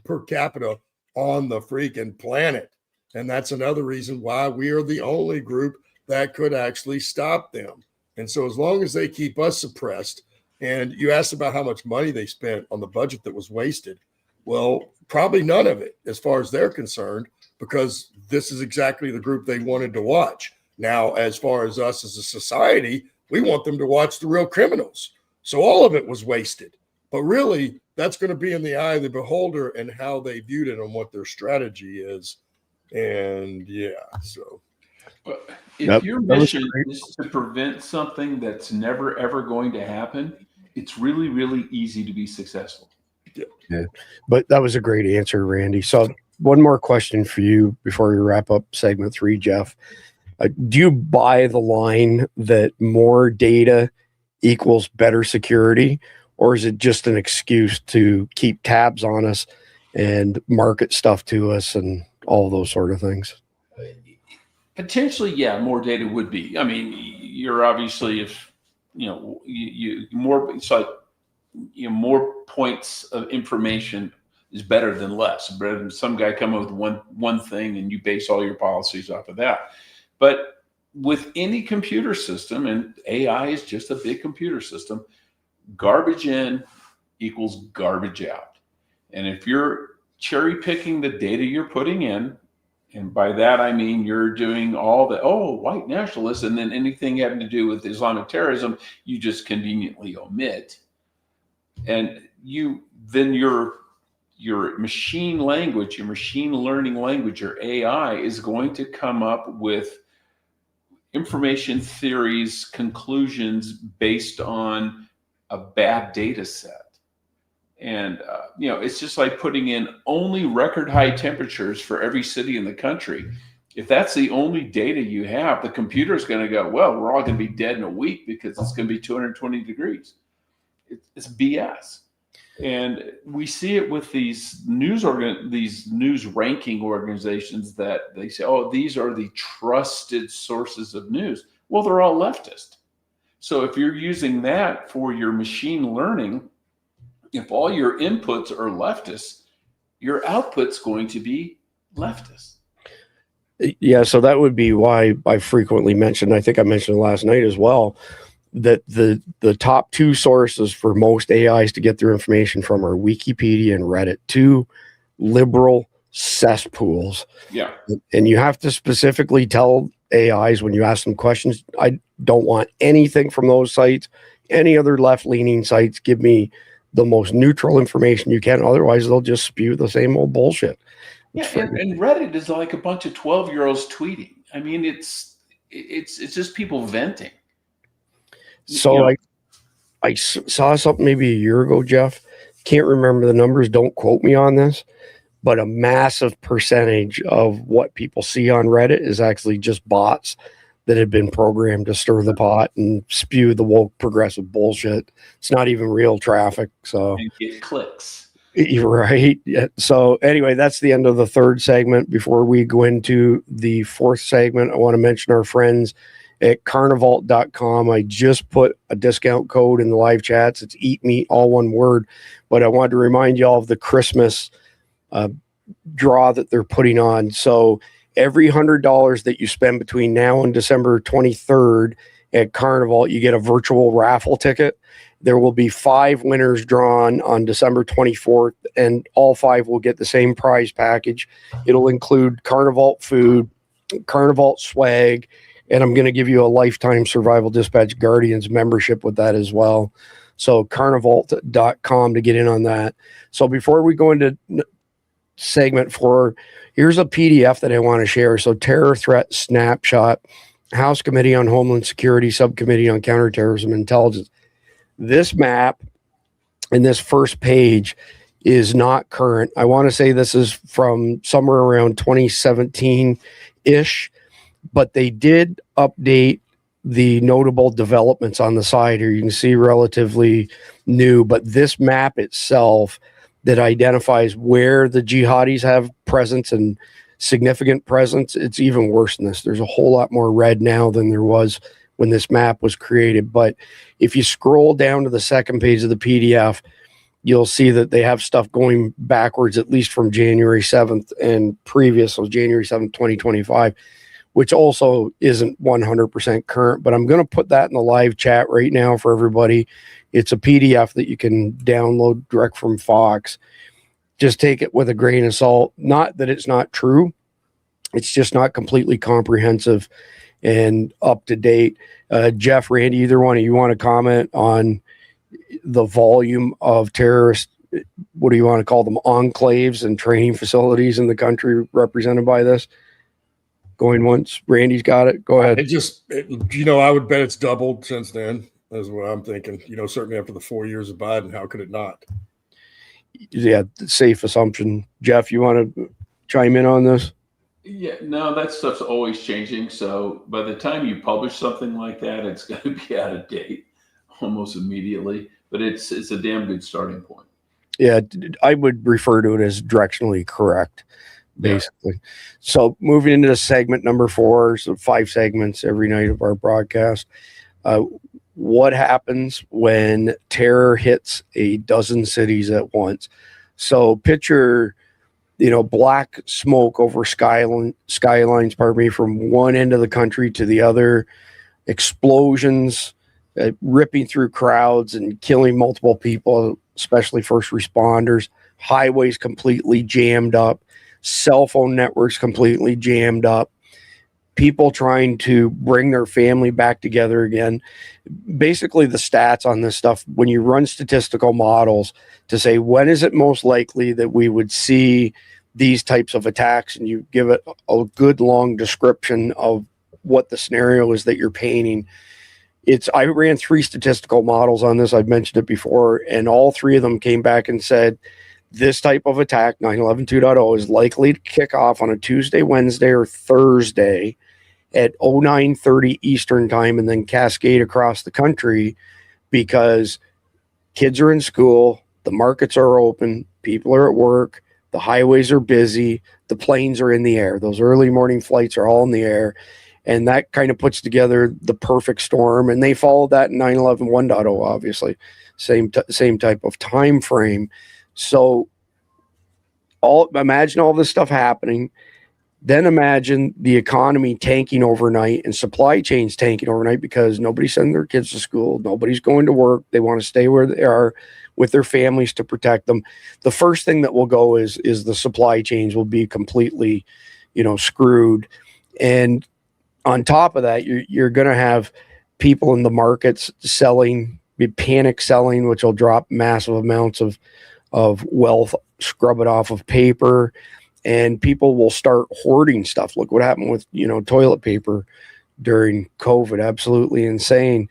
per capita on the freaking planet. And that's another reason why we are the only group that could actually stop them. And so as long as they keep us suppressed, and you asked about how much money they spent on the budget that was wasted. Well, probably none of it as far as they're concerned, because this is exactly the group they wanted to watch. Now, as far as us as a society, we want them to watch the real criminals. So all of it was wasted. But really, that's going to be in the eye of the beholder and how they viewed it and what their strategy is. And so. But if your mission is to prevent something that's never, ever going to happen, it's really, really easy to be successful. Yeah. But that was a great answer, Randy. So one more question for you before we wrap up segment 3, Jeff. Do you buy the line that more data equals better security, or is it just an excuse to keep tabs on us and market stuff to us and all those sort of things? Potentially, yeah, more data would be. I mean, you're obviously, if you more, it's like more points of information is better than less. Better than some guy come up with one thing and you base all your policies off of that. But with any computer system, and AI is just a big computer system, garbage in equals garbage out. And if you're cherry picking the data you're putting in, and by that I mean you're doing all the, white nationalists, and then anything having to do with Islamic terrorism, you just conveniently omit. And then your machine language, your machine learning language, your AI is going to come up with information theories, conclusions based on a bad data set. And, it's just like putting in only record high temperatures for every city in the country. If that's the only data you have, the computer is going to go, well, we're all going to be dead in a week because it's going to be 220 degrees. It's BS. And we see it with these news ranking organizations that they say, oh, these are the trusted sources of news. Well, they're all leftist. So if you're using that for your machine learning, if all your inputs are leftist, your output's going to be leftist. Yeah, so that would be why I frequently mentioned, I think I mentioned it last night as well, that the top two sources for most AIs to get their information from are Wikipedia and Reddit, two liberal cesspools. Yeah. And you have to specifically tell AIs when you ask them questions, I don't want anything from those sites, any other left-leaning sites. Give me the most neutral information you can. Otherwise, they'll just spew the same old bullshit. Yeah, and Reddit is like a bunch of 12-year-olds tweeting. I mean, it's just people venting. So I saw something maybe a year ago, Jeff. Can't remember the numbers. Don't quote me on this. But a massive percentage of what people see on Reddit is actually just bots that have been programmed to stir the pot and spew the woke progressive bullshit. It's not even real traffic. So and get clicks. You're right. Yeah. So anyway, that's the end of the third segment. Before we go into the fourth segment, I want to mention our friends at carnivault.com. I just put a discount code in the live chats. It's Eat Meat, all one word. But I wanted to remind you all of the Christmas draw that they're putting on. So every $100 that you spend between now and December 23rd at Carnivault, you get a virtual raffle ticket. There will be 5 winners drawn on December 24th, and all 5 will get the same prize package. It'll include Carnivault food, Carnivault swag, and I'm going to give you a lifetime Survival Dispatch Guardians membership with that as well. So carnivault.com to get in on that. So before we go into segment 4, here's a PDF that I want to share. So terror threat snapshot, House Committee on Homeland Security, Subcommittee on Counterterrorism Intelligence. This map in this first page is not current. I want to say this is from somewhere around 2017-ish, but they did update the notable developments on the side here. You can see relatively new, but this map itself that identifies where the jihadis have presence and significant presence, it's even worse than this. There's a whole lot more red now than there was when this map was created. But if you scroll down to the second page of the PDF, you'll see that they have stuff going backwards, at least from January 7th and previous, so January 7th, 2025, which also isn't 100% current. But I'm going to put that in the live chat right now for everybody. It's a PDF that you can download direct from Fox. Just take it with a grain of salt. Not that it's not true. It's just not completely comprehensive and up to date. Jeff, Randy, either one of you want to comment on the volume of terrorist, what do you want to call them, enclaves and training facilities in the country represented by this? Going once. Randy's got it. Go ahead. I would bet it's doubled since then, is what I'm thinking. Certainly after the 4 years of Biden, how could it not? Yeah, safe assumption. Jeff, you want to chime in on this? Yeah, no, that stuff's always changing. So by the time you publish something like that, it's going to be out of date almost immediately. But it's a damn good starting point. Yeah, I would refer to it as directionally correct, basically. Yeah. So moving into segment number 4, so 5 segments every night of our broadcast. What happens when terror hits a dozen cities at once? So picture, black smoke over skylines, from one end of the country to the other, explosions, ripping through crowds and killing multiple people, especially first responders, highways completely jammed up, cell phone networks completely jammed up, people trying to bring their family back together again. Basically, the stats on this stuff, when you run statistical models to say when is it most likely that we would see these types of attacks, and you give it a good long description of what the scenario is that you're painting, I ran 3 statistical models on this. I've mentioned it before, and all 3 of them came back and said this type of attack, 9/11 2.0, is likely to kick off on a Tuesday, Wednesday, or Thursday at 09:30 Eastern time, and then cascade across the country because kids are in school, the markets are open, people are at work, the highways are busy, the planes are in the air. Those early morning flights are all in the air. And that kind of puts together the perfect storm. And they followed that in 9/11 1.0, obviously. Same type of time frame. So imagine all this stuff happening. Then imagine the economy tanking overnight and supply chains tanking overnight because nobody's sending their kids to school. Nobody's going to work. They want to stay where they are with their families to protect them. The first thing that will go is the supply chains will be completely, screwed. And on top of that, you're going to have people in the markets panic selling, which will drop massive amounts of wealth, scrub it off of paper, and people will start hoarding stuff. Look what happened with, toilet paper during COVID. Absolutely insane.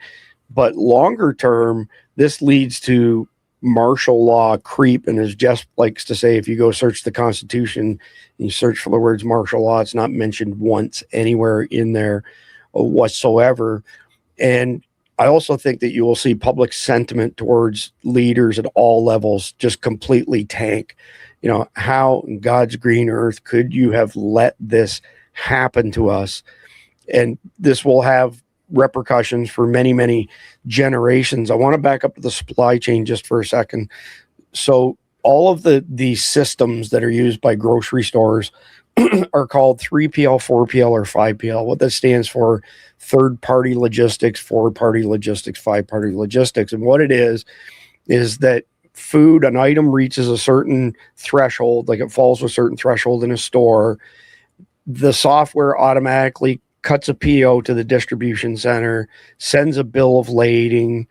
But longer term, this leads to martial law creep. And as Jeff likes to say, if you go search the Constitution and you search for the words martial law, it's not mentioned once anywhere in there whatsoever. And I also think that you will see public sentiment towards leaders at all levels just completely tank. How in God's green earth could you have let this happen to us? And this will have repercussions for many, many generations. I want to back up to the supply chain just for a second. So all of the systems that are used by grocery stores are called 3PL, 4PL, or 5PL. What that stands for, third-party logistics, four-party logistics, five-party logistics. And what it is that food, an item reaches a certain threshold, like it falls to a certain threshold in a store, the software automatically cuts a PO to the distribution center, sends a bill of lading,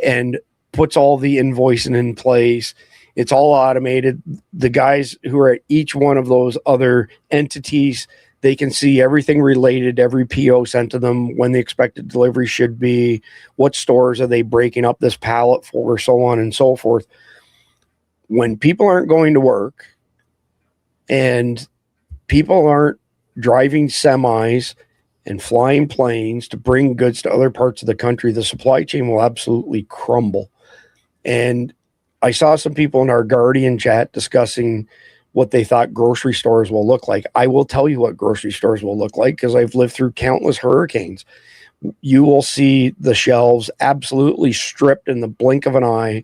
and puts all the invoicing in place. It's all automated. The guys who are at each one of those other entities, they can see everything related, every PO sent to them, when the expected delivery should be, what stores are they breaking up this pallet for, so on and so forth. When people aren't going to work and people aren't driving semis and flying planes to bring goods to other parts of the country, the supply chain will absolutely crumble. And I saw some people in our Guardian chat discussing what they thought grocery stores will look like. I will tell you what grocery stores will look like because I've lived through countless hurricanes. You will see the shelves absolutely stripped in the blink of an eye,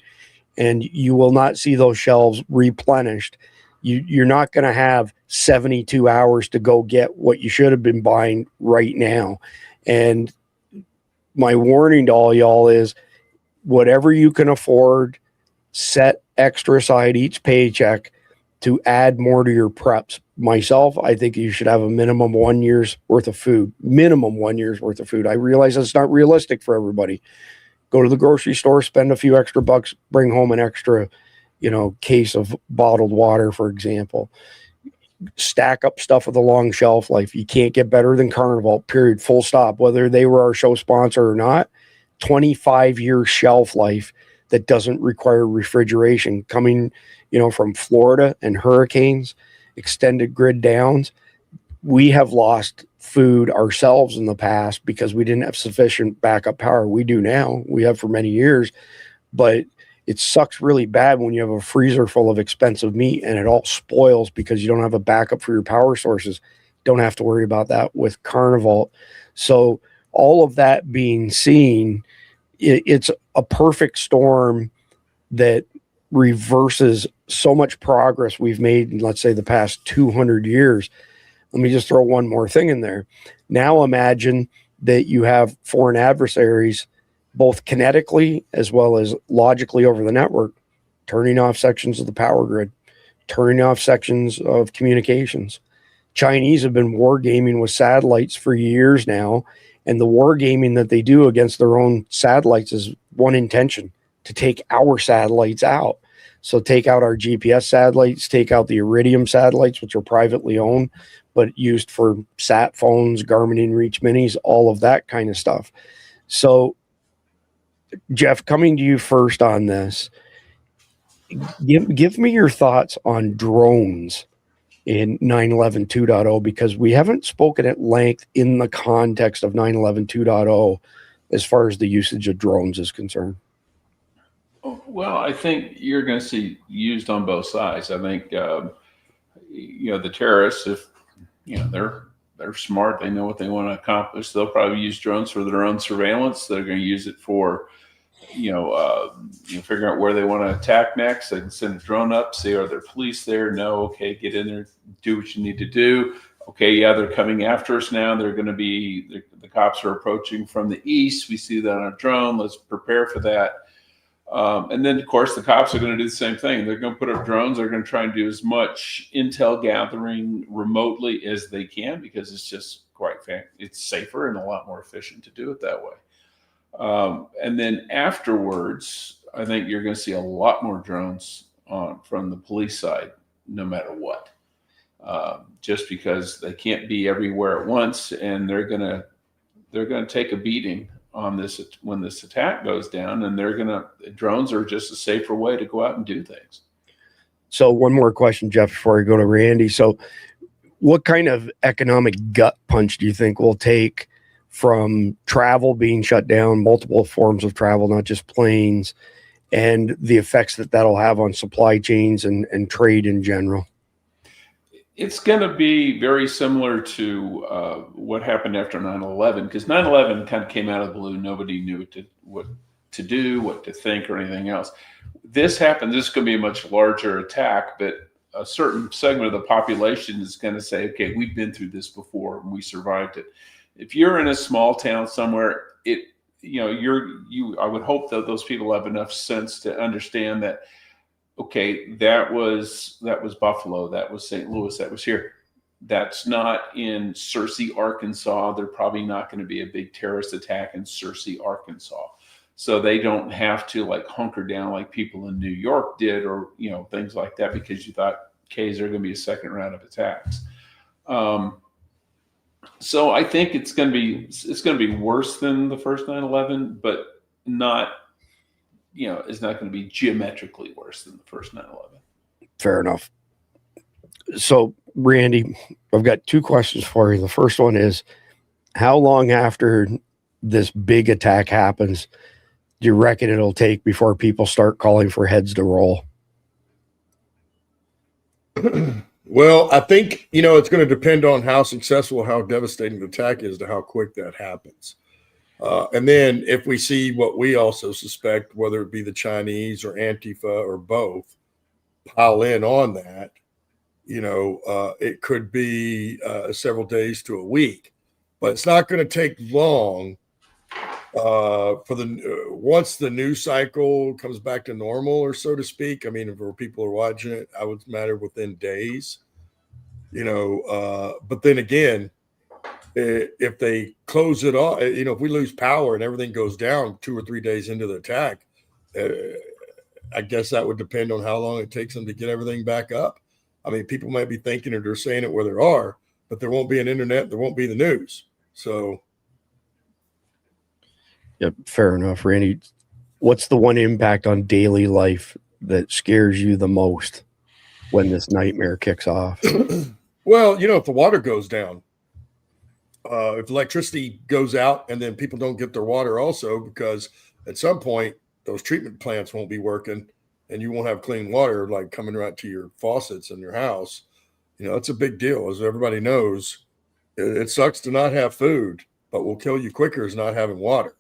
and you will not see those shelves replenished. You're not going to have 72 hours to go get what you should have been buying right now. And my warning to all y'all is whatever you can afford, set extra aside each paycheck to add more to your preps. Myself, I think you should have a minimum 1 year's worth of food. Minimum 1 year's worth of food. I realize it's not realistic for everybody. Go to the grocery store, spend a few extra bucks, bring home an extra, case of bottled water, for example. Stack up stuff with a long shelf life. You can't get better than Carnival, period, full stop. Whether they were our show sponsor or not, 25-year shelf life that doesn't require refrigeration. Coming, from Florida and hurricanes, extended grid downs, we have lost food ourselves in the past because we didn't have sufficient backup power. We do now. We have for many years, but it sucks really bad when you have a freezer full of expensive meat and it all spoils because you don't have a backup for your power sources. Don't have to worry about that with Carnival. So all of that being seen, it's a perfect storm that reverses so much progress we've made in, let's say, the past 200 years. Let me just throw one more thing in there. Now imagine that you have foreign adversaries, both kinetically as well as logically over the network, turning off sections of the power grid, turning off sections of communications. Chinese have been wargaming with satellites for years now, and the wargaming that they do against their own satellites is one intention: to take our satellites out. So take out our GPS satellites, take out the Iridium satellites, which are privately owned, but used for sat phones, Garmin InReach Minis, all of that kind of stuff. So Jeff, coming to you first on this, give me your thoughts on drones in 9/11 2.0, because we haven't spoken at length in the context of 9/11 2.0 as far as the usage of drones is concerned. Well, I think you're going to see used on both sides. I think the terrorists, if they're smart, they know what they want to accomplish. They'll probably use drones for their own surveillance. They're going to use it for figuring out where they want to attack next. They can send a drone up, see, are there police there? No. Okay, get in there, do what you need to do. Okay, yeah, they're coming after us now. They're going to be, the cops are approaching from the east. We see that on a drone. Let's prepare for that. And then, of course, the cops are going to do the same thing. They're going to put up drones. They're going to try and do as much intel gathering remotely as they can, because it's just it's safer and a lot more efficient to do it that way. And then afterwards, I think you're going to see a lot more drones from the police side, no matter what, just because they can't be everywhere at once, and they're going to take a beating on this when this attack goes down, and drones are just a safer way to go out and do things. So one more question, Jeff, before I go to Randy. So what kind of economic gut punch do you think we'll take from travel being shut down, multiple forms of travel, not just planes, and the effects that that'll have on supply chains and trade in general? It's going to be very similar to what happened after 9/11, because 9/11 kind of came out of the blue. Nobody knew what to do, what to think, or anything else. This happened. This is going to be a much larger attack, but a certain segment of the population is going to say, okay, we've been through this before and we survived it. If you're in a small town somewhere, I would hope that those people have enough sense to understand that, okay, that was Buffalo, that was St. Louis, that was here. That's not in Searcy, Arkansas. There's probably not going to be a big terrorist attack in Searcy, Arkansas. So they don't have to hunker down like people in New York did, or things like that, because you thought, okay, is there going to be a second round of attacks? So I think it's going to be worse than the first 9/11, but not, it's not going to be geometrically worse than the first 9/11. Fair enough. So Randy, I've got two questions for you. The first one is, how long after this big attack happens do you reckon it'll take before people start calling for heads to roll? Well, I think, it's going to depend on how successful, how devastating the attack is to how quick that happens. And then if we see what we also suspect, whether it be the Chinese or Antifa or both, pile in on that, it could be several days to a week. But it's not going to take long once the news cycle comes back to normal, or so to speak. I mean, for people who are watching it, I would matter within days, but then again, if they close it off, if we lose power and everything goes down 2 or 3 days into the attack, I guess that would depend on how long it takes them to get everything back up. I mean, people might be thinking, or they're saying it where there are, but there won't be an internet, there won't be the news. So Yep, fair enough, Randy. What's the one impact on daily life that scares you the most when this nightmare kicks off? Well, if the water goes down, if electricity goes out, and then people don't get their water also, because at some point those treatment plants won't be working and you won't have clean water coming right to your faucets in your house. It's a big deal. As everybody knows, it sucks to not have food, but will kill you quicker is not having water.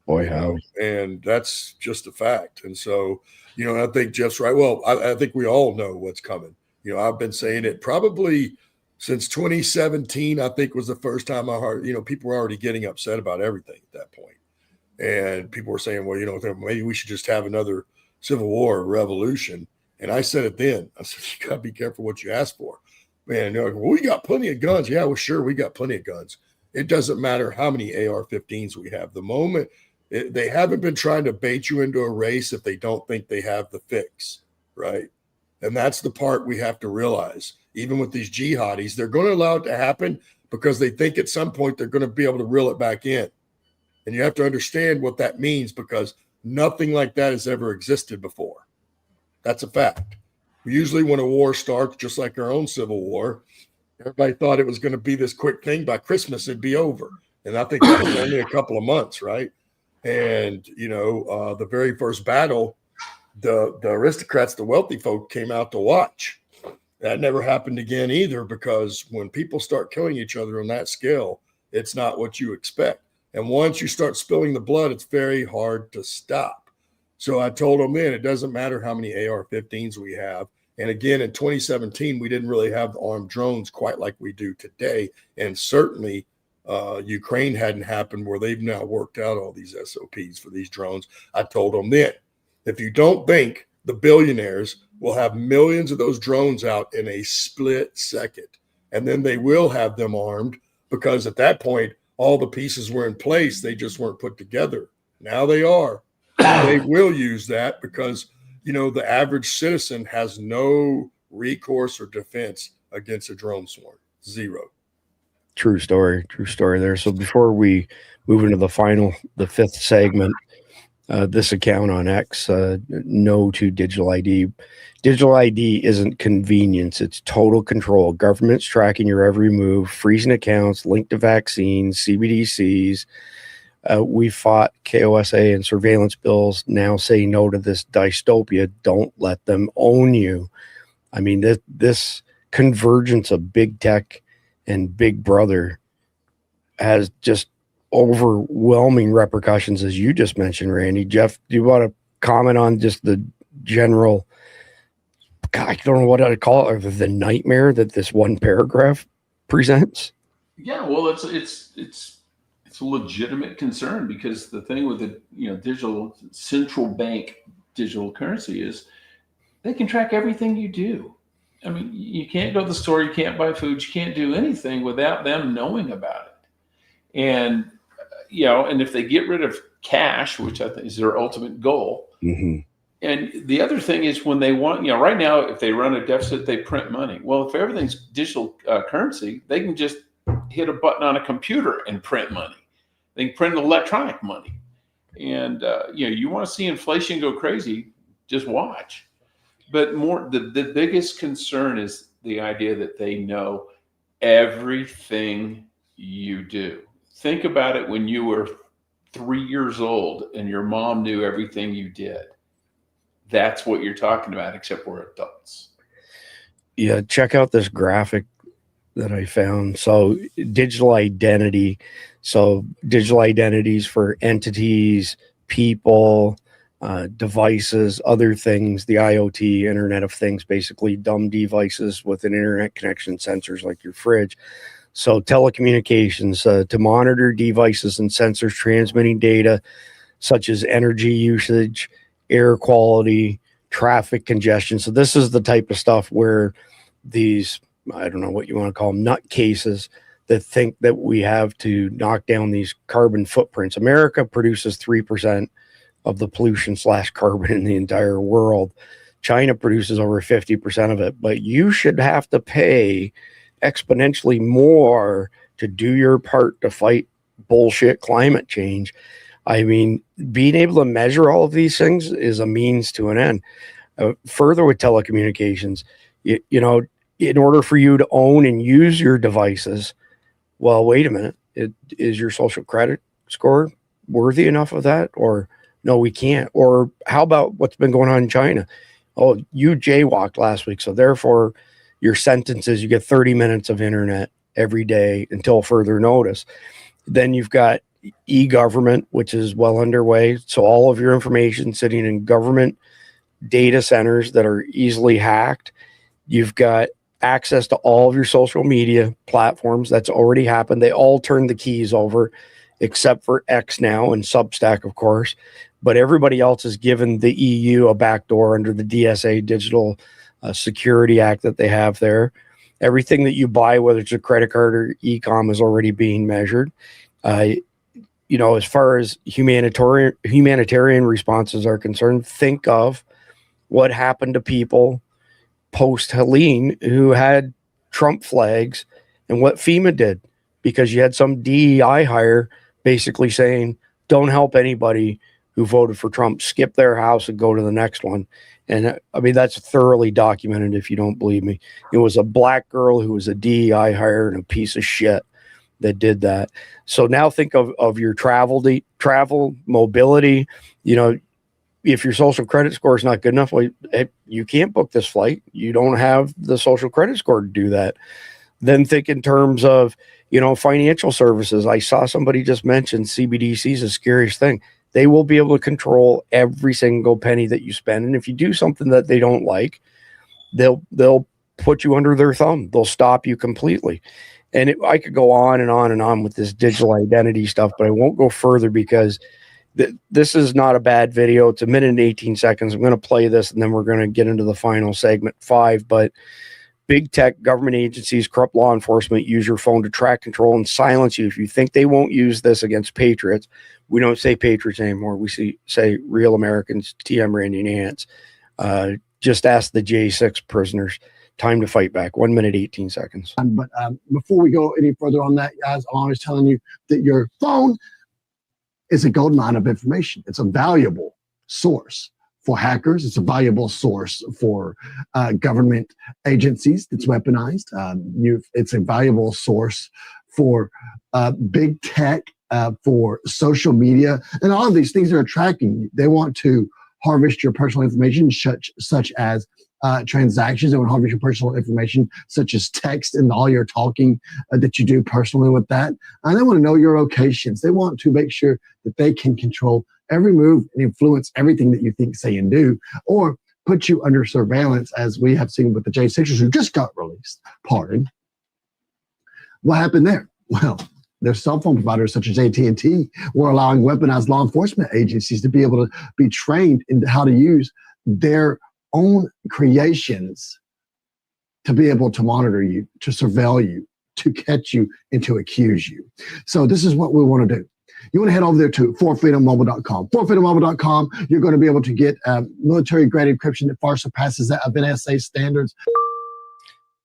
Boy, how. And that's just a fact. And so, I think Jeff's right. Well, I think we all know what's coming. I've been saying it probably since 2017, I think, was the first time I heard, people were already getting upset about everything at that point. And people were saying, well, maybe we should just have another civil war or revolution. And I said it then. I said, you got to be careful what you ask for. Man, well, we got plenty of guns. Yeah, well, sure, we got plenty of guns. It doesn't matter how many AR-15s we have. The moment they haven't been trying to bait you into a race if they don't think they have the fix, right? And that's the part we have to realize. Even with these jihadis, they're going to allow it to happen because they think at some point they're going to be able to reel it back in. And you have to understand what that means, because Nothing like that has ever existed before. That's a fact. Usually when a war starts, just like our own Civil War, everybody thought it was going to be this quick thing. By Christmas, it'd be over. And I think that was only a couple of months, right? And, the very first battle, the aristocrats, the wealthy folk came out to watch. That never happened again either, because when people start killing each other on that scale, it's not what you expect. And once you start spilling the blood, it's very hard to stop. So I told them then, it doesn't matter how many AR-15s we have. And again, in 2017, we didn't really have armed drones quite like we do today. And certainly Ukraine hadn't happened, where they've now worked out all these SOPs for these drones. I told them then, if you don't think the billionaires will have millions of those drones out in a split second, and then they will have them armed, because at that point, all the pieces were in place. They just weren't put together. Now they are. They will use that, because, the average citizen has no recourse or defense against a drone swarm. Zero. True story there. So before we move into the fifth segment, this account on X, no to digital ID. Digital ID isn't convenience. It's total control. Government's tracking your every move, freezing accounts, linked to vaccines, CBDCs. We fought KOSA and surveillance bills. Now say no to this dystopia. Don't let them own you. I mean, this convergence of big tech and big brother has just overwhelming repercussions, as you just mentioned, Randy. Jeff, do you want to comment on just the general, I don't know what I'd call it, or the nightmare that this one paragraph presents? Yeah, well, it's a legitimate concern, because the thing with the digital central bank digital currency is they can track everything you do. I mean, you can't go to the store, you can't buy food, you can't do anything without them knowing about it. And and if they get rid of cash, which I think is their ultimate goal. Mm-hmm. And the other thing is, when they want, right now, if they run a deficit, they print money. Well, if everything's digital currency, they can just hit a button on a computer and print money. They can print electronic money. And, you want to see inflation go crazy, just watch. But the biggest concern is the idea that they know everything you do. Think about it when you were 3 years old and your mom knew everything you did. That's what you're talking about, except we're adults. Yeah, check out this graphic that I found. So digital identity. So digital identities for entities, people, devices, other things, the IoT, Internet of Things, basically dumb devices with an internet connection, sensors like your fridge. So telecommunications, to monitor devices and sensors transmitting data such as energy usage, air quality, traffic congestion. So this is the type of stuff where these, I don't know what you want to call them, nutcases that think that we have to knock down these carbon footprints. America produces 3% of the pollution / carbon in the entire world. China produces over 50% of it, but you should have to pay exponentially more to do your part to fight bullshit climate change. I mean, being able to measure all of these things is a means to an end. Further with telecommunications, in order for you to own and use your devices, well, wait a minute, is your social credit score worthy enough of that? Or no, we can't. Or how about what's been going on in China? Oh, you jaywalked last week, so therefore your sentence is you get 30 minutes of internet every day until further notice. Then you've got e-government, which is well underway. So all of your information sitting in government data centers that are easily hacked. You've got access to all of your social media platforms. That's already happened. They all turned the keys over, except for X now and Substack, of course. But everybody else has given the EU a backdoor under the DSA Digital Security Act that they have there. Everything that you buy, whether it's a credit card or e-com, is already being measured. As far as humanitarian responses are concerned, think of what happened to people post-Helene who had Trump flags and what FEMA did, because you had some DEI hire basically saying, don't help anybody who voted for Trump skip their house and go to the next one. And I mean, that's thoroughly documented if you don't believe me. It was a black girl who was a DEI hire and a piece of shit that did that. So now think of your travel mobility. You know, if your social credit score is not good enough, well, you can't book this flight. You don't have the social credit score to do that. Then think in terms of, you know, financial services. I saw somebody just mention CBDC is the scariest thing. They will be able to control every single penny that you spend. And if you do something that they don't like, they'll put you under their thumb. They'll stop you completely. And I could go on and on and on with this digital identity stuff, but I won't go further because this is not a bad video. It's 1 minute and 18 seconds. I'm going to play this and then we're going to get into the final segment 5. But big tech, government agencies, corrupt law enforcement use your phone to track, control, and silence you. If you think they won't use this against patriots, we don't say patriots anymore. We say real Americans, TM Randy Nance. Just ask the J6 prisoners. Time to fight back. 1 minute, 18 seconds. But before we go any further on that, guys, I'm always telling you that your phone is a gold mine of information. It's a valuable source for hackers. It's a valuable source for government agencies that's weaponized. It's a valuable source for big tech, for social media, and all of these things are attracting you. They want to harvest your personal information, such as transactions. They want to harvest your personal information, such as text and all your talking that you do personally with that. And they want to know your locations. They want to make sure that they can control every move and influence everything that you think, say, and do, or put you under surveillance, as we have seen with the J6ers who just got released. Pardon. What happened there? Well, their cell phone providers such as AT&T were allowing weaponized law enforcement agencies to be able to be trained in how to use their own creations to be able to monitor you, to surveil you, to catch you, and to accuse you. So this is what we want to do. You want to head over there to forfreedommobile.com. Forfreedommobile.com, you're going to be able to get military-grade encryption that far surpasses that of NSA standards.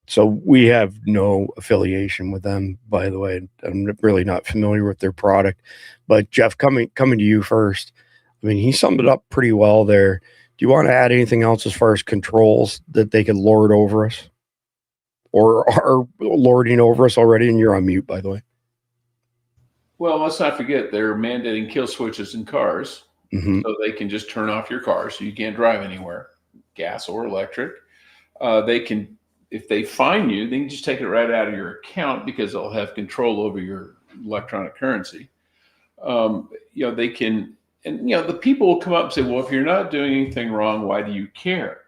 So we have no affiliation with them, by the way. I'm really not familiar with their product. But Jeff, coming to you first. I mean, he summed it up pretty well there. Do you want to add anything else as far as controls that they can lord over us? Or are lording over us already? And you're on mute, by the way. Well, let's not forget they're mandating kill switches in cars. So they can just turn off your car so you can't drive anywhere, gas or electric. They can, if they fine you, they can just take it right out of your account because they'll have control over your electronic currency. They can, and the people will come up and say, well, if you're not doing anything wrong, why do you care?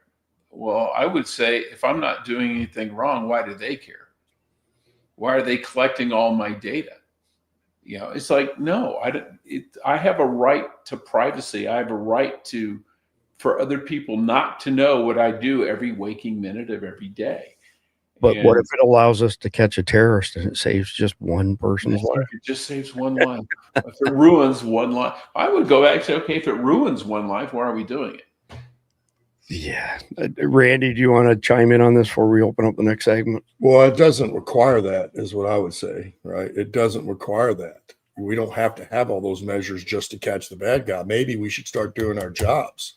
Well, I would say if I'm not doing anything wrong, why do they care? Why are they collecting all my data? It's like, no, I have a right to privacy. I have a right for other people not to know what I do every waking minute of every day. But what if it allows us to catch a terrorist and it saves just one person's life? It just saves one life. If it ruins one life, I would go back and say, okay, if it ruins one life, why are we doing it? Yeah. Randy, do you want to chime in on this before we open up the next segment? Well, it doesn't require that, is what I would say, right? It doesn't require that. We don't have to have all those measures just to catch the bad guy. Maybe we should start doing our jobs.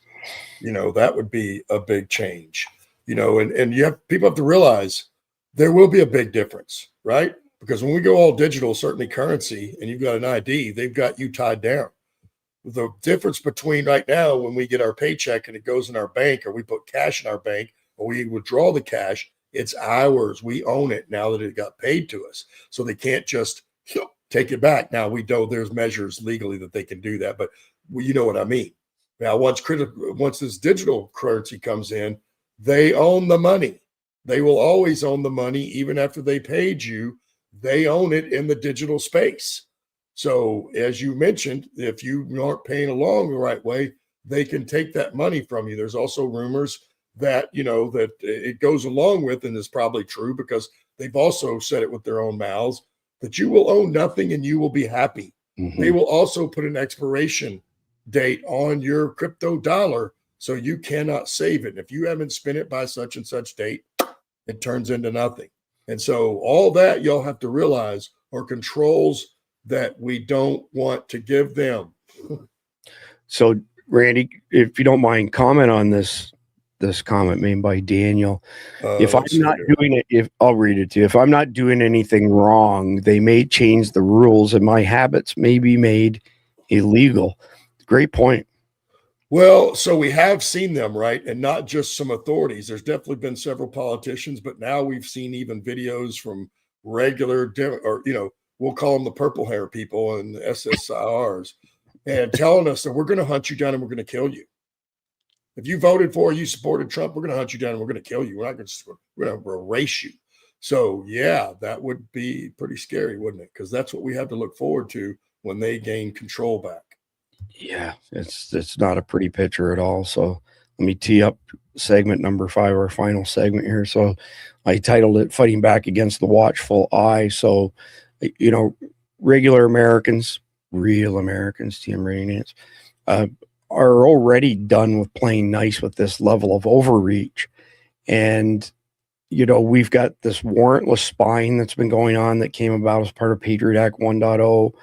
That would be a big change. And people have to realize there will be a big difference, right? Because when we go all digital, certainly currency, and you've got an ID, they've got you tied down. The difference between right now when we get our paycheck and it goes in our bank, or we put cash in our bank, or we withdraw the cash, it's ours. We own it now that it got paid to us. So they can't just take it back. Now, we know there's measures legally that they can do that, but you know what I mean. Now, once this digital currency comes in, they own the money. They will always own the money, even after they paid you. They own it in the digital space. So as you mentioned, if you aren't paying along the right way, they can take that money from you. There's also rumors that, that it goes along with, and is probably true because they've also said it with their own mouths, that you will own nothing and you will be happy. They will also put an expiration date on your crypto dollar so you cannot save it. If you haven't spent it by such and such date, it turns into nothing. And so all that y'all have to realize are controls that we don't want to give them. So, Randy, if you don't mind, comment on this comment made by Daniel. If I'm not doing it, I'll read it to you. If I'm not doing anything wrong, they may change the rules and my habits may be made illegal. Great point. Well, so we have seen them, right? And not just some authorities. There's definitely been several politicians, but now we've seen even videos from regular, or, we'll call them the purple hair people and the SSIRs, and telling us that we're going to hunt you down and we're going to kill you. If you voted for, you supported Trump, we're going to hunt you down and we're going to kill you. We're going to erase you. So, yeah, that would be pretty scary, wouldn't it? Because that's what we have to look forward to when they gain control back. Yeah, it's not a pretty picture at all. So let me tee up segment number 5, our final segment here. So I titled it Fighting Back Against the Watchful Eye. So, regular Americans, real Americans, TM Radiance, are already done with playing nice with this level of overreach. And, we've got this warrantless spying that's been going on that came about as part of Patriot Act 1.0.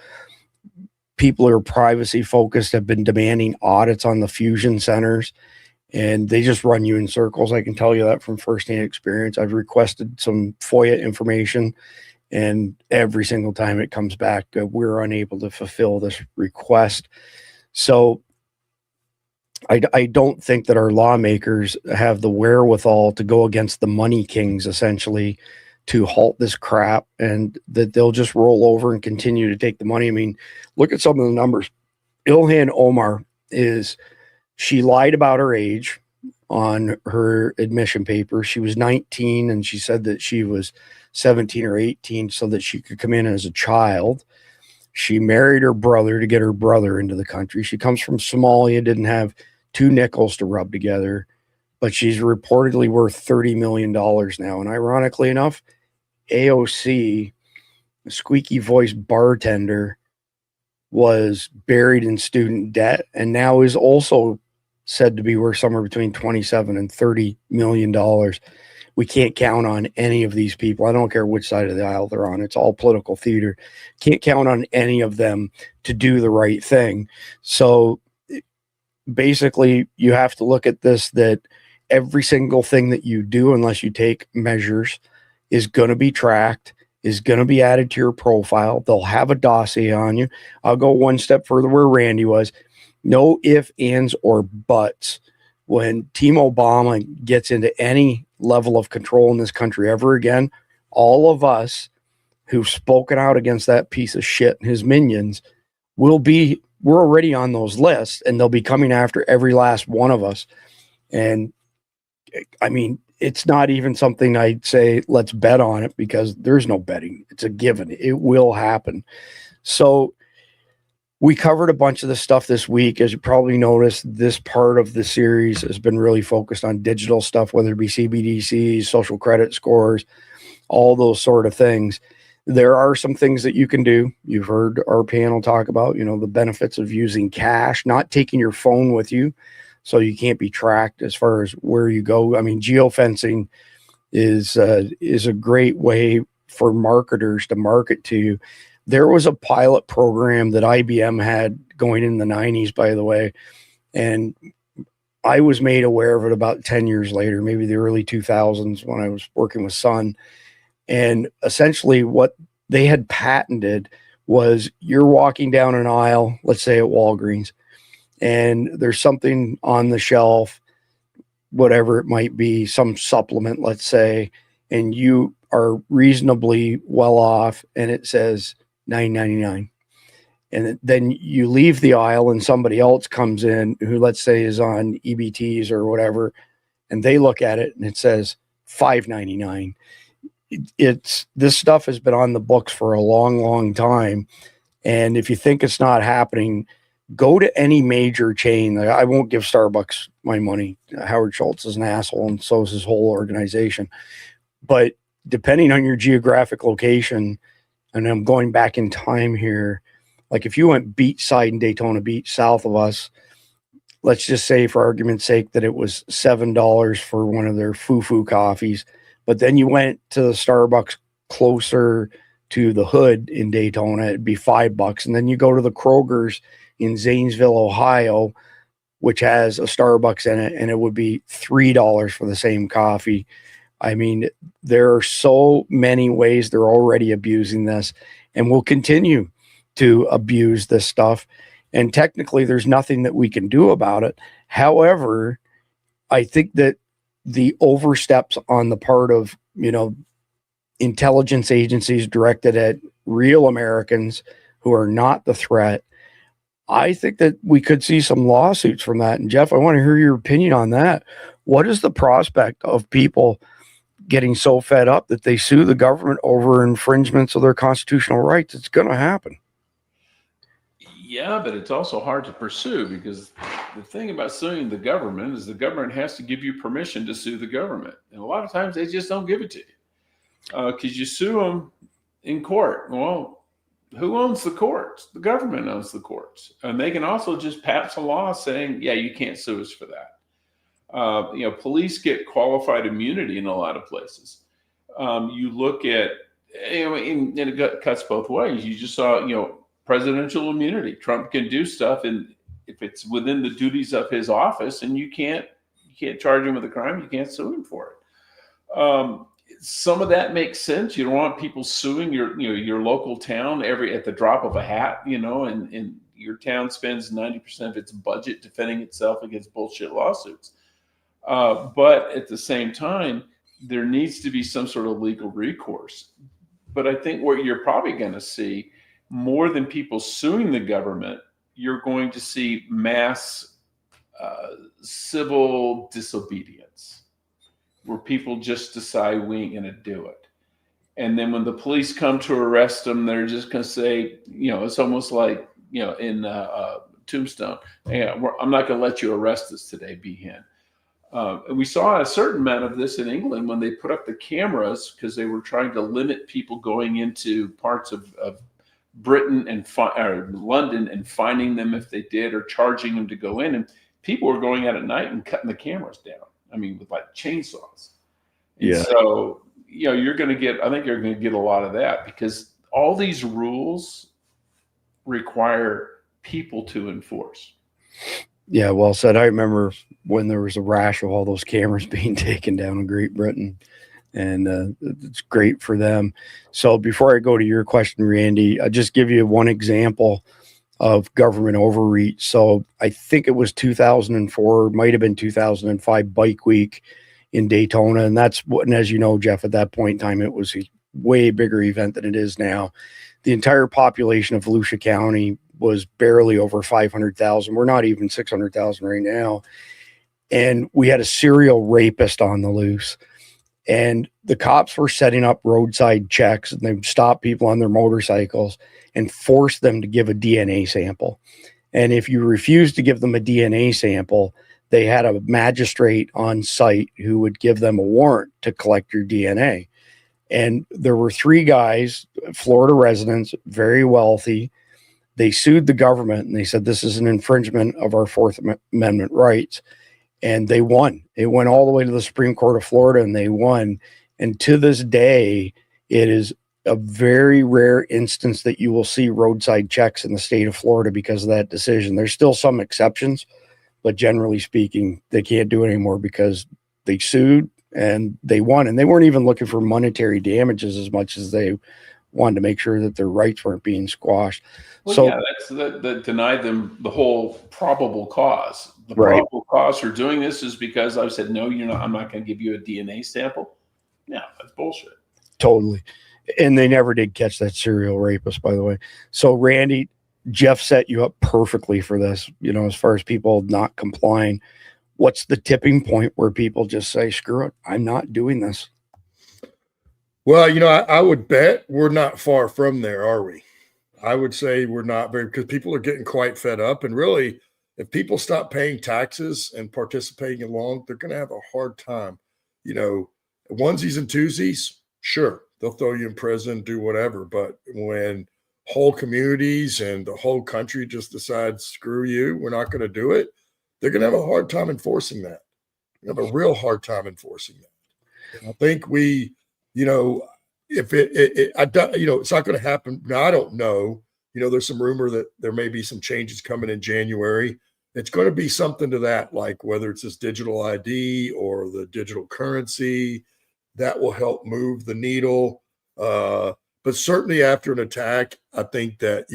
People who are privacy focused have been demanding audits on the fusion centers, and they just run you in circles. I can tell you that from firsthand experience. I've requested some FOIA information, and every single time it comes back, we're unable to fulfill this request. So I don't think that our lawmakers have the wherewithal to go against the money kings, essentially, to halt this crap, and that they'll just roll over and continue to take the money. I mean, look at some of the numbers. Ilhan Omar she lied about her age on her admission paper. She was 19 and she said that she was 17 or 18 so that she could come in as a child. She married her brother to get her brother into the country. She comes from Somalia, didn't have 2 nickels to rub together, but she's reportedly worth $30 million now. And ironically enough, AOC, a squeaky voice bartender, was buried in student debt and now is also said to be worth somewhere between $27 and $30 million. We can't count on any of these people. I don't care which side of the aisle they're on. It's all political theater. Can't count on any of them to do the right thing. So basically, you have to look at this, that every single thing that you do, unless you take measures, is going to be tracked, is going to be added to your profile. They'll have a dossier on you. I'll go one step further where Randy was. No ifs, ands, or buts. When Team Obama gets into any level of control in this country ever again, all of us who've spoken out against that piece of shit and his minions we're already on those lists, and they'll be coming after every last one of us. And I mean, it's not even something I'd say let's bet on it, because there's no betting. It's a given. It will happen. So we covered a bunch of the stuff this week. As you probably noticed, this part of the series has been really focused on digital stuff, whether it be CBDCs, social credit scores, all those sort of things. There are some things that you can do. You've heard our panel talk about, the benefits of using cash, not taking your phone with you, so you can't be tracked as far as where you go. I mean, geofencing is a great way for marketers to market to you. There was a pilot program that IBM had going in the 90s, by the way, and I was made aware of it about 10 years later, maybe the early 2000s, when I was working with Sun. And essentially what they had patented was, you're walking down an aisle, let's say at Walgreens, and there's something on the shelf, whatever it might be, some supplement, let's say, and you are reasonably well off, and it says $9.99. And then you leave the aisle and somebody else comes in who, let's say, is on EBTs or whatever, and they look at it and it says $5.99. This stuff has been on the books for a long time. And if you think it's not happening, go to any major chain. I won't give Starbucks my money. Howard Schultz is an asshole, and so is his whole organization. But depending on your geographic location, and I'm going back in time here, like if you went beachside in Daytona Beach, south of us, let's just say for argument's sake that it was $7 for one of their foo-foo coffees. But then you went to the Starbucks closer to the hood in Daytona, it'd be $5. And then you go to the Kroger's in Zanesville, Ohio, which has a Starbucks in it, and it would be $3 for the same coffee. I mean, there are so many ways they're already abusing this and will continue to abuse this stuff. And technically, there's nothing that we can do about it. However, I think that the oversteps on the part of, intelligence agencies directed at real Americans who are not the threat, I think that we could see some lawsuits from that. And Jeff, I want to hear your opinion on that. What is the prospect of people getting so fed up that they sue the government over infringements of their constitutional rights? It's going to happen. Yeah, but it's also hard to pursue, because the thing about suing the government is the government has to give you permission to sue the government. And a lot of times they just don't give it to you because you sue them in court. Well, who owns the courts? The government owns the courts. And they can also just pass a law saying, yeah, you can't sue us for that. Police get qualified immunity in a lot of places. You look at, and it cuts both ways. You just saw, presidential immunity. Trump can do stuff, and if it's within the duties of his office, and you can't charge him with a crime, you can't sue him for it. Some of that makes sense. You don't want people suing your local town at the drop of a hat, and your town spends 90% of its budget defending itself against bullshit lawsuits. But at the same time, there needs to be some sort of legal recourse. But I think what you're probably going to see, more than people suing the government, you're going to see mass civil disobedience, where people just decide we ain't going to do it. And then when the police come to arrest them, they're just going to say, it's almost like, in Tombstone, hey, I'm not going to let you arrest us today, Behan. And we saw a certain amount of this in England when they put up the cameras, because they were trying to limit people going into parts of Britain and London and finding them if they did, or charging them to go in. And people were going out at night and cutting the cameras down. I mean, with like chainsaws. And Yeah. so, I think you're going to get a lot of that, because all these rules require people to enforce. Yeah, well said. I remember when there was a rash of all those cameras being taken down in Great Britain, and it's great for them. So before I go to your question, Randy, I'll just give you one example of government overreach. So I think it was 2004, might have been 2005 Bike Week in Daytona. And as you know, Jeff, at that point in time, it was a way bigger event than it is now. The entire population of Volusia County was barely over 500,000. We're not even 600,000 right now. And we had a serial rapist on the loose. And the cops were setting up roadside checks, and they stopped people on their motorcycles and forced them to give a DNA sample. And if you refused to give them a DNA sample, they had a magistrate on site who would give them a warrant to collect your DNA. And there were 3 guys, Florida residents, very wealthy. They sued the government, and they said this is an infringement of our Fourth Amendment rights. And they won. It went all the way to the Supreme Court of Florida, and they won. And to this day, it is a very rare instance that you will see roadside checks in the state of Florida because of that decision. There's still some exceptions, but generally speaking, they can't do it anymore because they sued and they won. And they weren't even looking for monetary damages as much as they wanted to make sure that their rights weren't being squashed. Well, so yeah, that denied them the whole probable cause. The Right. probable cause for doing this is because I said, no, I'm not going to give you a DNA sample. No, that's bullshit. Totally. And they never did catch that serial rapist, by the way. So Randy, Jeff set you up perfectly for this, as far as people not complying. What's the tipping point where people just say, screw it, I'm not doing this? Well, I would bet we're not far from there, are we? I would say we're not very, because people are getting quite fed up. And really, if people stop paying taxes and participating in law, they're going to have a hard time. Onesies and twosies, sure, they'll throw you in prison, do whatever. But when whole communities and the whole country just decides, screw you, we're not going to do it, they're going to have a hard time enforcing that. They have a real hard time enforcing that. And I think if it's not going to happen. Now, I don't know there's some rumor that there may be some changes coming in January. It's going to be something to that, like whether it's this digital ID or the digital currency, that will help move the needle. But certainly after an attack, I think that,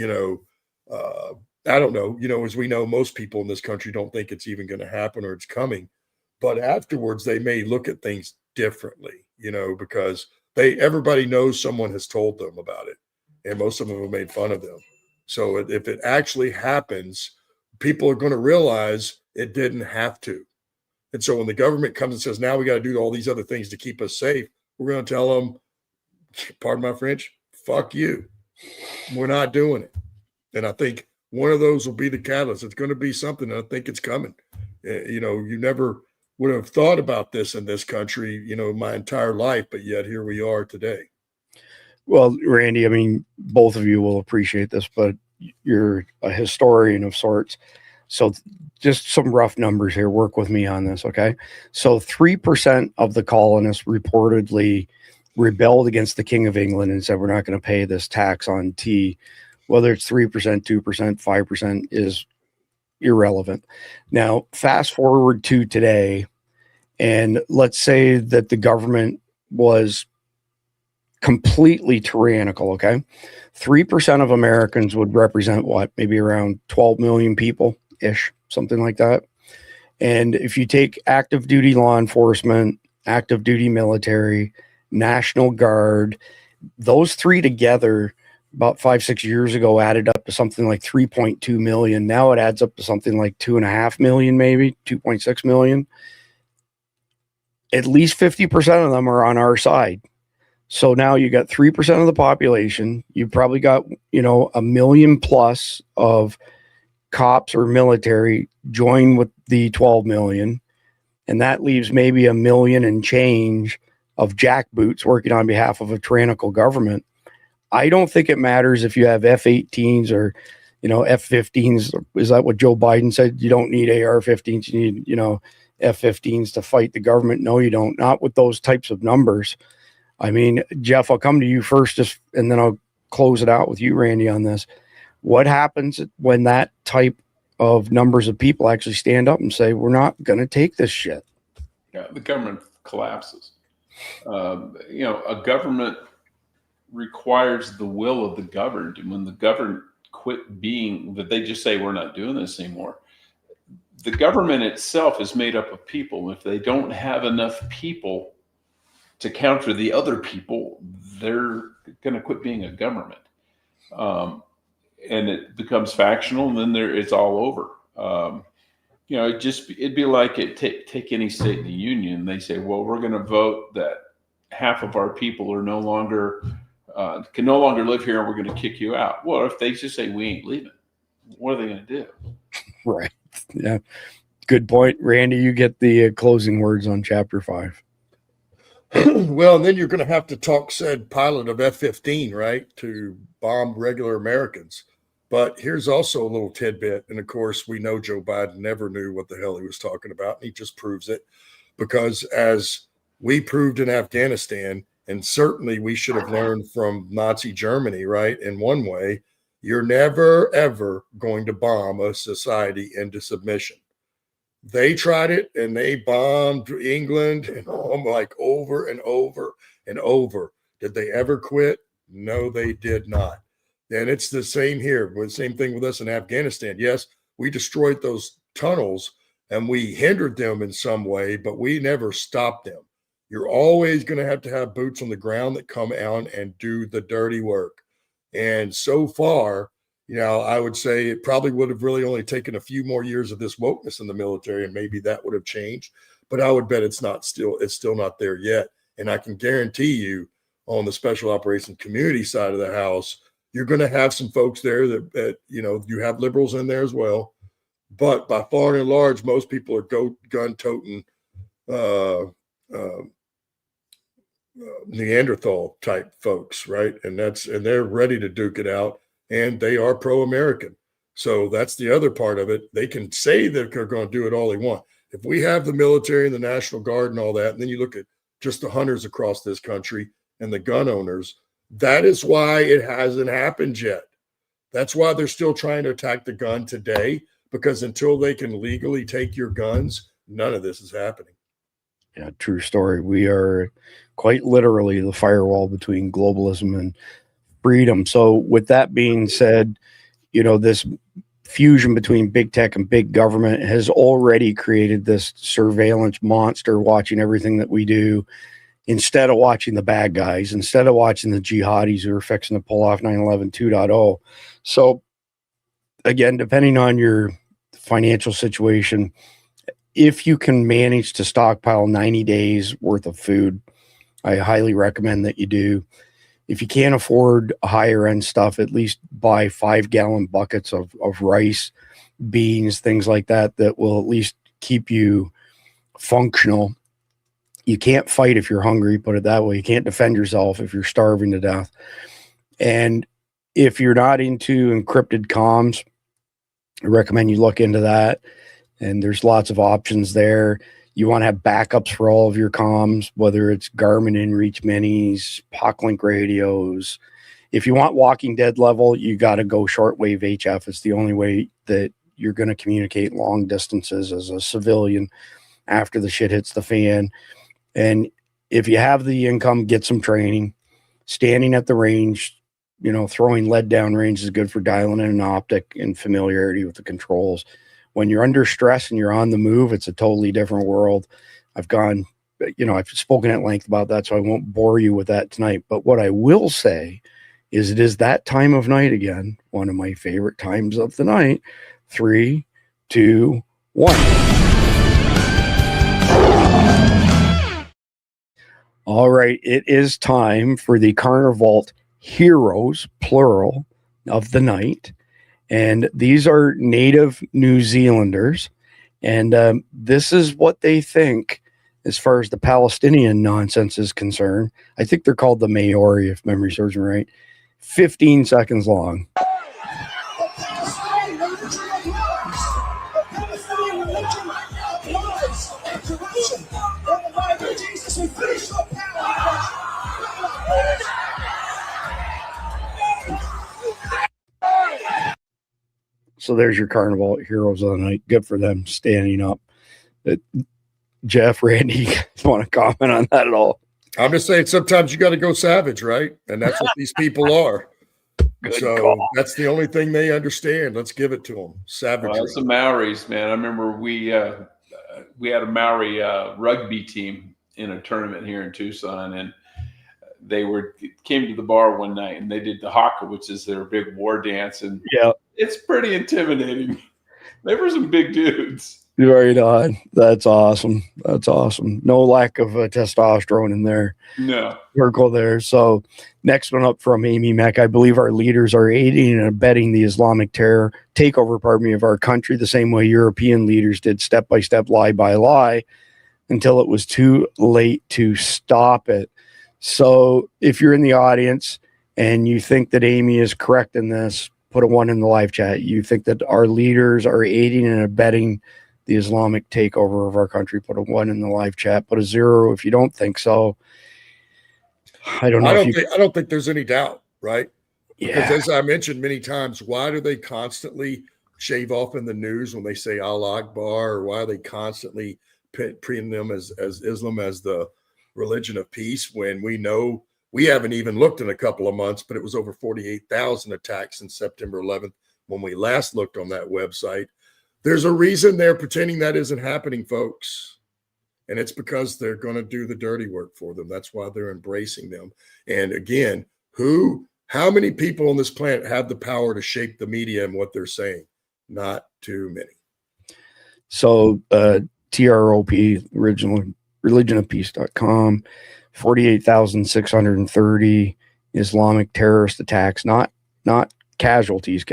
I don't know, as we know, most people in this country don't think it's even going to happen or it's coming. But afterwards, they may look at things differently, because everybody knows someone has told them about it. And most of them have made fun of them. So if it actually happens, people are going to realize it didn't have to. And so when the government comes and says, now we got to do all these other things to keep us safe, we're going to tell them, pardon my French, fuck you. We're not doing it. And I think one of those will be the catalyst. It's going to be something, and I think it's coming. You never would have thought about this in this country, my entire life, but yet here we are today. Well, Randy, I mean, both of you will appreciate this, but you're a historian of sorts. So just some rough numbers here. Work with me on this, okay? So 3% of the colonists reportedly rebelled against the King of England and said, we're not going to pay this tax on tea. Whether it's 3%, 2%, 5% is irrelevant. Now, fast forward to today, and let's say that the government was completely tyrannical, okay? 3% of Americans would represent what? Maybe around 12 million people-ish, something like that. And if you take active duty law enforcement, active duty military, National Guard, those three together about 5-6 years ago added up to something like 3.2 million. Now it adds up to something like 2.5 million, maybe 2.6 million. At least 50% of them are on our side. So now you got 3% of the population. You probably got, 1 million plus of cops or military join with the 12 million. And that leaves maybe 1 million and change of jackboots working on behalf of a tyrannical government. I don't think it matters if you have F-18s or, F-15s. Is that what Joe Biden said? You don't need AR-15s. You need, F-15s to fight the government. No, you don't. Not with those types of numbers. I mean, Jeff, I'll come to you first, and then I'll close it out with you, Randy, on this. What happens when that type of numbers of people actually stand up and say, we're not going to take this shit? Yeah, the government collapses. A government requires the will of the governed. And when the governed quit being, that they just say, we're not doing this anymore. The government itself is made up of people. If they don't have enough people to counter the other people, they're going to quit being a government. And it becomes factional, and then it's all over. It'd be like take any state in the union. They say, well, we're going to vote that half of our people are can no longer live here, and we're going to kick you out. Well, if they just say we ain't leaving, what are they going to do? Right. Yeah. Good point. Randy, you get the closing words on chapter 5. Well, and then you're going to have to talk said pilot of F-15, right, to bomb regular Americans. But here's also a little tidbit. And of course, we know Joe Biden never knew what the hell he was talking about. And he just proves it, because as we proved in Afghanistan, and certainly we should have learned from Nazi Germany, right? In one way, you're never, ever going to bomb a society into submission. They tried it, and they bombed England and like over and over and over. Did they ever quit? No, they did not. And it's the same here. Same thing with us in Afghanistan. Yes, we destroyed those tunnels and we hindered them in some way, but we never stopped them. You're always going to have boots on the ground that come out and do the dirty work. And so far, I would say it probably would have really only taken a few more years of this wokeness in the military, and maybe that would have changed. But I would bet it's still not there yet. And I can guarantee you, on the special operations community side of the house, you're going to have some folks there that you have liberals in there as well. But by far and large, most people are gun-toting Neanderthal type folks, right? And they're ready to duke it out. And they are pro-American. So that's the other part of it. They can say that they're going to do it all they want. If we have the military and the National Guard and all that, and then you look at just the hunters across this country and the gun owners, that is why it hasn't happened yet. That's why they're still trying to attack the gun today, because until they can legally take your guns, none of this is happening. Yeah, true story. We are quite literally the firewall between globalism and freedom. So with that being said, this fusion between big tech and big government has already created this surveillance monster watching everything that we do, instead of watching the bad guys, instead of watching the jihadis who are fixing to pull off 9/11 2.0. So again, depending on your financial situation, if you can manage to stockpile 90 days worth of food, I highly recommend that you do. If you can't afford higher end stuff, at least buy 5-gallon buckets of rice, beans, things like that will at least keep you functional. You can't fight if you're hungry, put it that way. You can't defend yourself if you're starving to death. And if you're not into encrypted comms, I recommend you look into that. And there's lots of options there. You want to have backups for all of your comms, whether it's Garmin InReach Minis, POClink radios. If you want Walking Dead level, you got to go shortwave HF. It's the only way that you're going to communicate long distances as a civilian after the shit hits the fan. And if you have the income, get some training. Standing at the range, throwing lead down range is good for dialing in an optic and familiarity with the controls. When you're under stress and you're on the move, it's a totally different world. I've spoken at length about that, so I won't bore you with that tonight. But what I will say is it is that time of night again, one of my favorite times of the night. 3, 2, 1. All right, it is time for the Carnivault heroes, plural, of the night. And these are native New Zealanders. And this is what they think as far as the Palestinian nonsense is concerned. I think they're called the Maori, if memory serves me right. 15 seconds long. So there's your Carnival heroes of the night. Good for them standing up. Jeff, Randy, you guys want to comment on that at all? I'm just saying sometimes you got to go savage, right? And that's what these people are. So call. That's the only thing they understand. Let's give it to them. Savagery. Well, that's the Maoris, man. I remember we had a Maori rugby team in a tournament here in Tucson, and they came to the bar one night and they did the haka, which is their big war dance, and it's pretty intimidating. They were some big dudes. Right on. That's awesome. That's awesome. No lack of testosterone in there. No. Circle there. So next one up from Amy Mack. I believe our leaders are aiding and abetting the Islamic takeover, of our country, the same way European leaders did, step by step, lie by lie, until it was too late to stop it. So if you're in the audience and you think that Amy is correct in this, put a 1 in the live chat. You think that our leaders are aiding and abetting the Islamic takeover of our country, put a 1 in the live chat. Put a 0 if you don't think so. I don't know. I don't think there's any doubt, right? Yeah. Because as I mentioned many times, why do they constantly shave off in the news when they say Allah Akbar, or why are they constantly treating them as Islam as the religion of peace, when we know we haven't even looked in a couple of months, but it was over 48,000 attacks since September 11th when we last looked on that website. There's a reason they're pretending that isn't happening, folks. And it's because they're going to do the dirty work for them. That's why they're embracing them. And again, how many people on this planet have the power to shape the media and what they're saying? Not too many. So TROP, original religionofpeace.com, 48,630 Islamic terrorist attacks, not casualties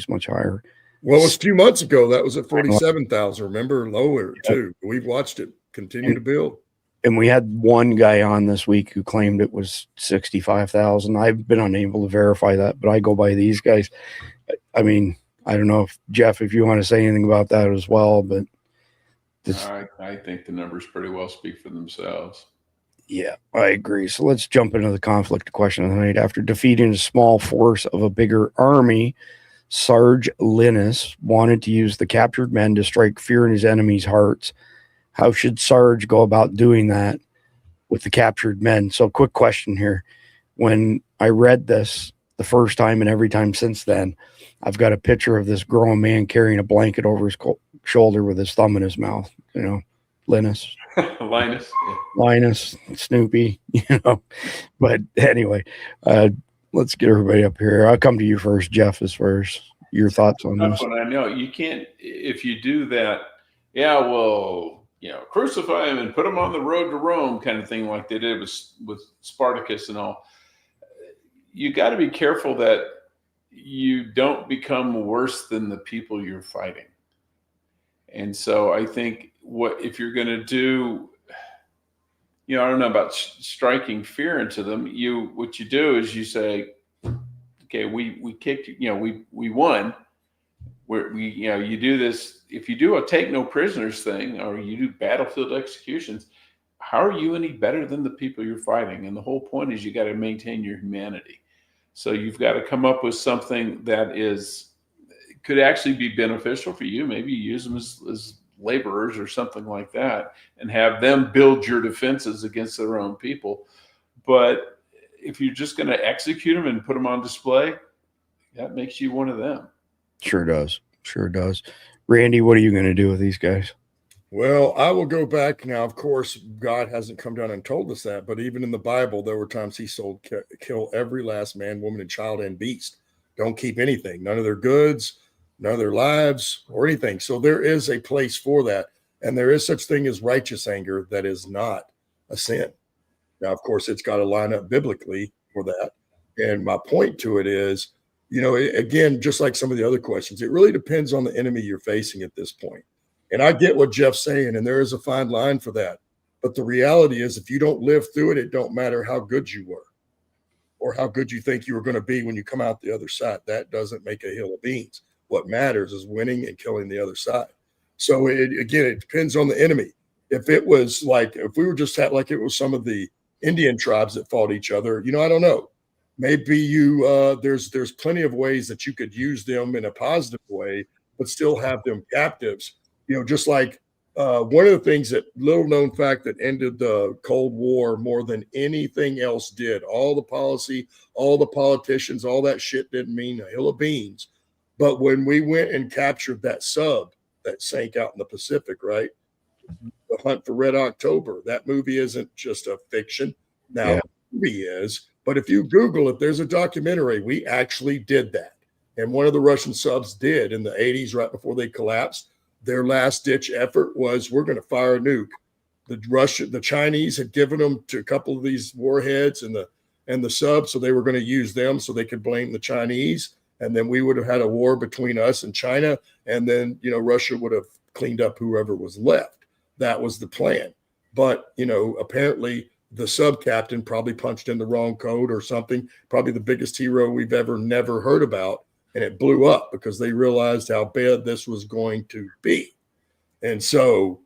much higher. Well, it was a few months ago. That was at 47,000. Remember, lower too. We've watched it continue to build. And we had one guy on this week who claimed it was 65,000. I've been unable to verify that, but I go by these guys. I mean, I don't know if Jeff, if you want to say anything about that as well, but I think the numbers pretty well speak for themselves. Yeah, I agree. So let's jump into the conflict question of the night. After defeating a small force of a bigger army, Sarge Linus wanted to use the captured men to strike fear in his enemies' hearts. How should Sarge go about doing that with the captured men? So quick question here. When I read this the first time and every time since then, I've got a picture of this grown man carrying a blanket over his shoulder with his thumb in his mouth, Linus. Linus, Snoopy, But anyway, let's get everybody up here. I'll come to you first, Jeff, as far as your thoughts on this. I know you can't, if you do that, crucify him and put him on the road to Rome kind of thing like they did with Spartacus and all. You got to be careful that you don't become worse than the people you're fighting. And so I think if you're going to do, I don't know about striking fear into them. What you do is you say, okay, we kicked, we won. You do this. If you do a take no prisoners thing, or you do battlefield executions, how are you any better than the people you're fighting? And the whole point is you got to maintain your humanity. So you've got to come up with something that could actually be beneficial for you. Maybe you use them as laborers or something like that, and have them build your defenses against their own people. But if you're just going to execute them and put them on display, that makes you one of them. Sure does. Randy, what are you going to do with these guys? Well, I will go back now. Of course, God hasn't come down and told us that, but even in the Bible, there were times he kill every last man, woman, and child and beast. Don't keep anything, none of their goods, none of their lives or anything. So there is a place for that. And there is such thing as righteous anger that is not a sin. Now, of course, it's got to line up biblically for that. And my point to it is, again, just like some of the other questions, it really depends on the enemy you're facing at this point. And I get what Jeff's saying, and there is a fine line for that. But the reality is, if you don't live through it, it don't matter how good you were or how good you think you were going to be when you come out the other side. That doesn't make a hill of beans. What matters is winning and killing the other side. So it depends on the enemy. If we were just like it was some of the Indian tribes that fought each other, I don't know. Maybe there's plenty of ways that you could use them in a positive way, but still have them captives. Just like one of the things that little known fact that ended the Cold War more than anything else did. All the policy, all the politicians, all that shit didn't mean a hill of beans. But when we went and captured that sub that sank out in the Pacific, right? The Hunt for Red October. That movie isn't just a fiction. Now, The movie is, but if you Google it, there's a documentary. We actually did that. And one of the Russian subs did in the 80s, right before they collapsed. Their last ditch effort was, we're going to fire a nuke. The Chinese had given them to a couple of these warheads and the subs, so they were going to use them so they could blame the Chinese. And then we would have had a war between us and China. And then, Russia would have cleaned up whoever was left. That was the plan. But, apparently the sub captain probably punched in the wrong code or something, probably the biggest hero we've never heard about. And it blew up because they realized how bad this was going to be. And so,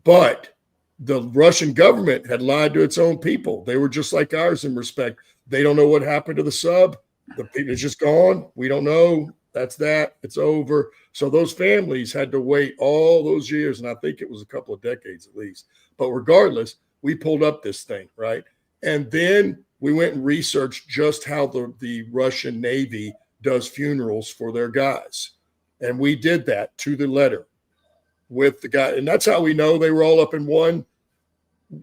but the Russian government had lied to its own people. They were just like ours in respect. They don't know what happened to the sub. The people is just gone. We don't know. That's that. It's over. So those families had to wait all those years. And I think it was a couple of decades at least. But regardless, we pulled up this thing, right? And then we went and researched just how the Russian Navy does funerals for their guys. And we did that to the letter with the guy. And that's how we know they were all up in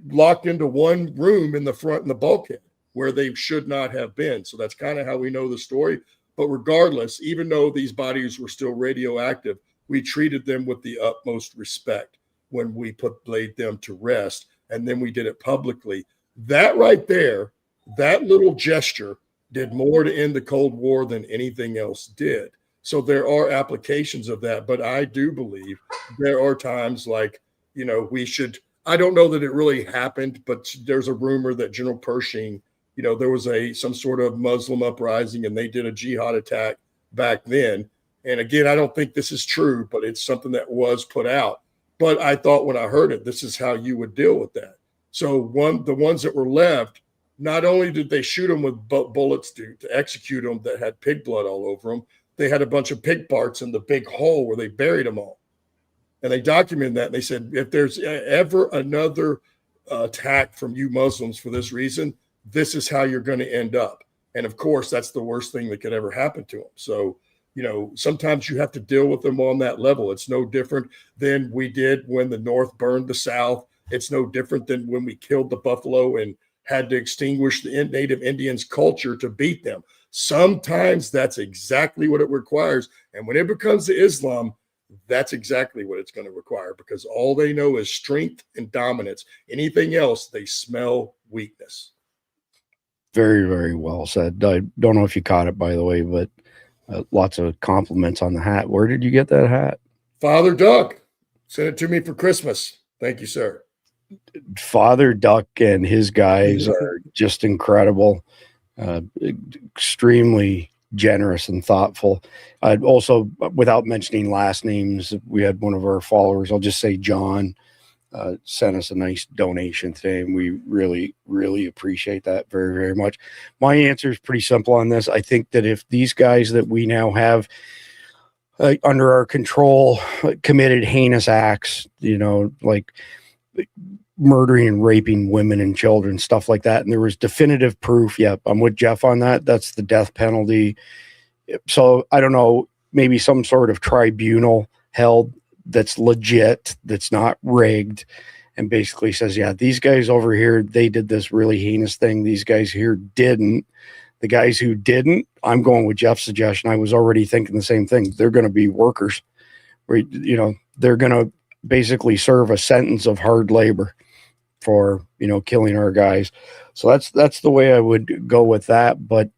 locked into one room in the front in the bulkhead where they should not have been. So that's kind of how we know the story. But regardless, even though these bodies were still radioactive, we treated them with the utmost respect when we laid them to rest. And then we did it publicly. That right there, that little gesture did more to end the Cold War than anything else did. So there are applications of that, but I do believe there are times like, I don't know that it really happened, but there's a rumor that General Pershing, there was some sort of Muslim uprising and they did a jihad attack back then. And again, I don't think this is true, but it's something that was put out. But I thought when I heard it, this is how you would deal with that. So the ones that were left, not only did they shoot them with bullets to execute them that had pig blood all over them, they had a bunch of pig parts in the big hole where they buried them all. And they documented that. And they said, if there's ever another attack from you Muslims for this reason, this is how you're going to end up. And of course, that's the worst thing that could ever happen to them. So, you know, sometimes you have to deal with them on that level. It's no different than we did when the North burned the South. It's no different than when we killed the buffalo and had to extinguish the Native Indians' culture to beat them. Sometimes that's exactly what it requires. And when it becomes to Islam, that's exactly what it's going to require, because all they know is strength and dominance. Anything else, they smell weakness. Very, very well said. I don't know if you caught it, by the way, but lots of compliments on the hat. Where did you get that hat? Father Duck sent it to me for Christmas. Thank you, sir. Father Duck and his guys are just incredible, extremely generous and thoughtful. I'd also, without mentioning last names, we had one of our followers, I'll just say John, sent us a nice donation today, and we really, really appreciate that very, very much. My answer is pretty simple on this. I think that if these guys that we now have under our control committed heinous acts, you know, like murdering and raping women and children, stuff like that, and there was definitive proof, yep, I'm with Jeff on that, that's the death penalty. So I don't know, maybe some sort of tribunal held that's legit, that's not rigged, and basically says, yeah, these guys over here, they did this really heinous thing, these guys here didn't. The guys who didn't, I'm going with Jeff's suggestion. I was already thinking the same thing. They're going to be workers. You know, they're going to basically serve a sentence of hard labor for, you know, killing our guys. So that's the way I would go with that. But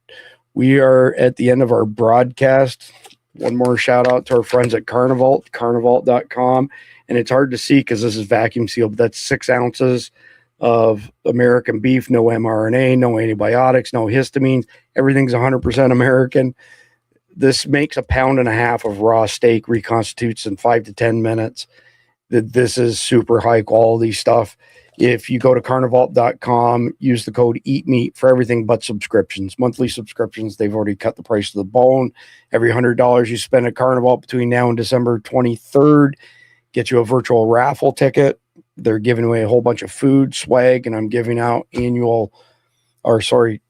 we are at the end of our broadcast. One more shout out to our friends at Carnivault, carnivault.com. And it's hard to see because this is vacuum sealed, but that's 6 ounces of American beef, no mRNA, no antibiotics, no histamines. Everything's 100% American. This makes 1.5 pounds of raw steak, reconstitutes in 5 to 10 minutes. This is super high quality stuff. If you go to carnivault.com, use the code EATMEAT for everything but subscriptions. Monthly subscriptions, they've already cut the price to the bone. Every $100 you spend at Carnivault between now and December 23rd, get you a virtual raffle ticket. They're giving away a whole bunch of food, swag, and I'm giving out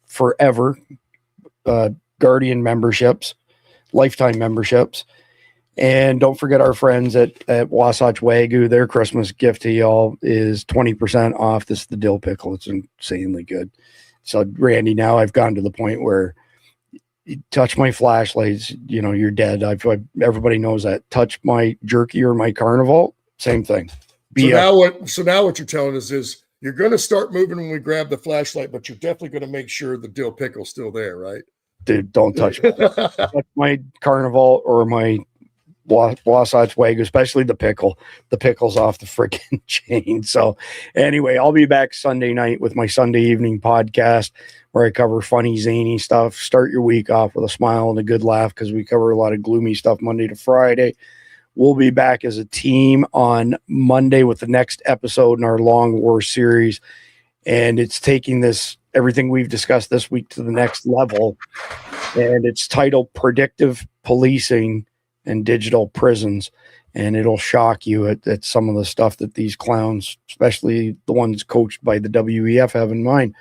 forever Guardian memberships, lifetime memberships. And don't forget our friends at Wasatch Wagyu. Their Christmas gift to y'all is 20% off. This is the dill pickle. It's insanely good. So, Randy, now I've gotten to the point where you touch my flashlights, you know, you're dead. Everybody knows that. Touch my jerky or my Carnival, same thing. So now what you're telling us is you're going to start moving when we grab the flashlight, but you're definitely going to make sure the dill pickle's still there, right? Dude, don't touch my Carnival or my Wasatch Wagyu, especially the pickle. The pickle's off the freaking chain. So anyway, I'll be back Sunday night with my Sunday evening podcast where I cover funny, zany stuff. Start your week off with a smile and a good laugh because we cover a lot of gloomy stuff Monday to Friday. We'll be back as a team on Monday with the next episode in our Long War series. And it's taking everything we've discussed this week to the next level. And it's titled Predictive Policing and Digital Prisons. And it'll shock you at some of the stuff that these clowns, especially the ones coached by the WEF, have in mind.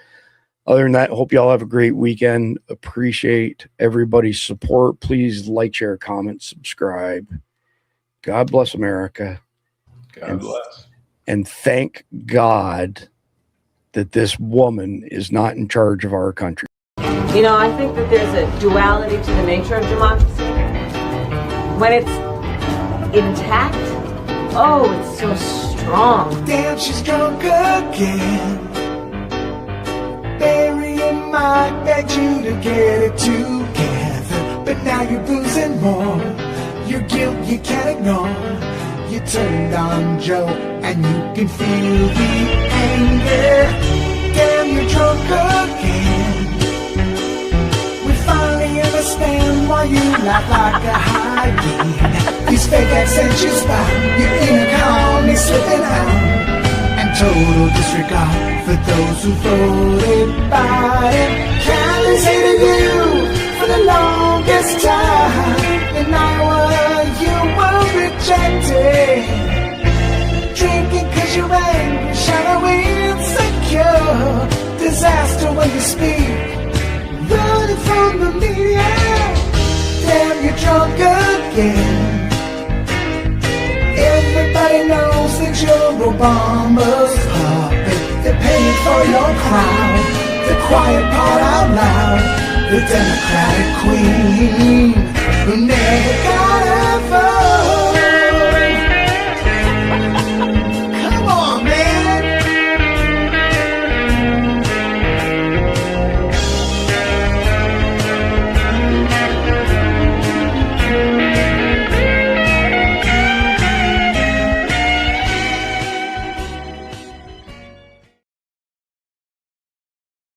Other than that, hope you all have a great weekend. Appreciate everybody's support. Please like, share, comment, subscribe. God bless America. God bless. And thank God that this woman is not in charge of our country. You know, I think that there's a duality to the nature of democracy. When it's intact, oh, it's so strong. Damn, she's drunk again. Burying might beg you to get it together, but now you're boozing more. Your guilt you can't ignore. You turned on Joe and you can feel the anger. Damn, you're drunk again. We finally understand why you laugh like a hyena. These fake accents you spout, your inner calm is slipping out. And total disregard for those who voted by it. Callous hated you for the longest time. faster when you speed, running from the media. Damn, you're drunk again. Everybody knows that you're Obama's puppet. They're paying for your crowd, the quiet part out loud. The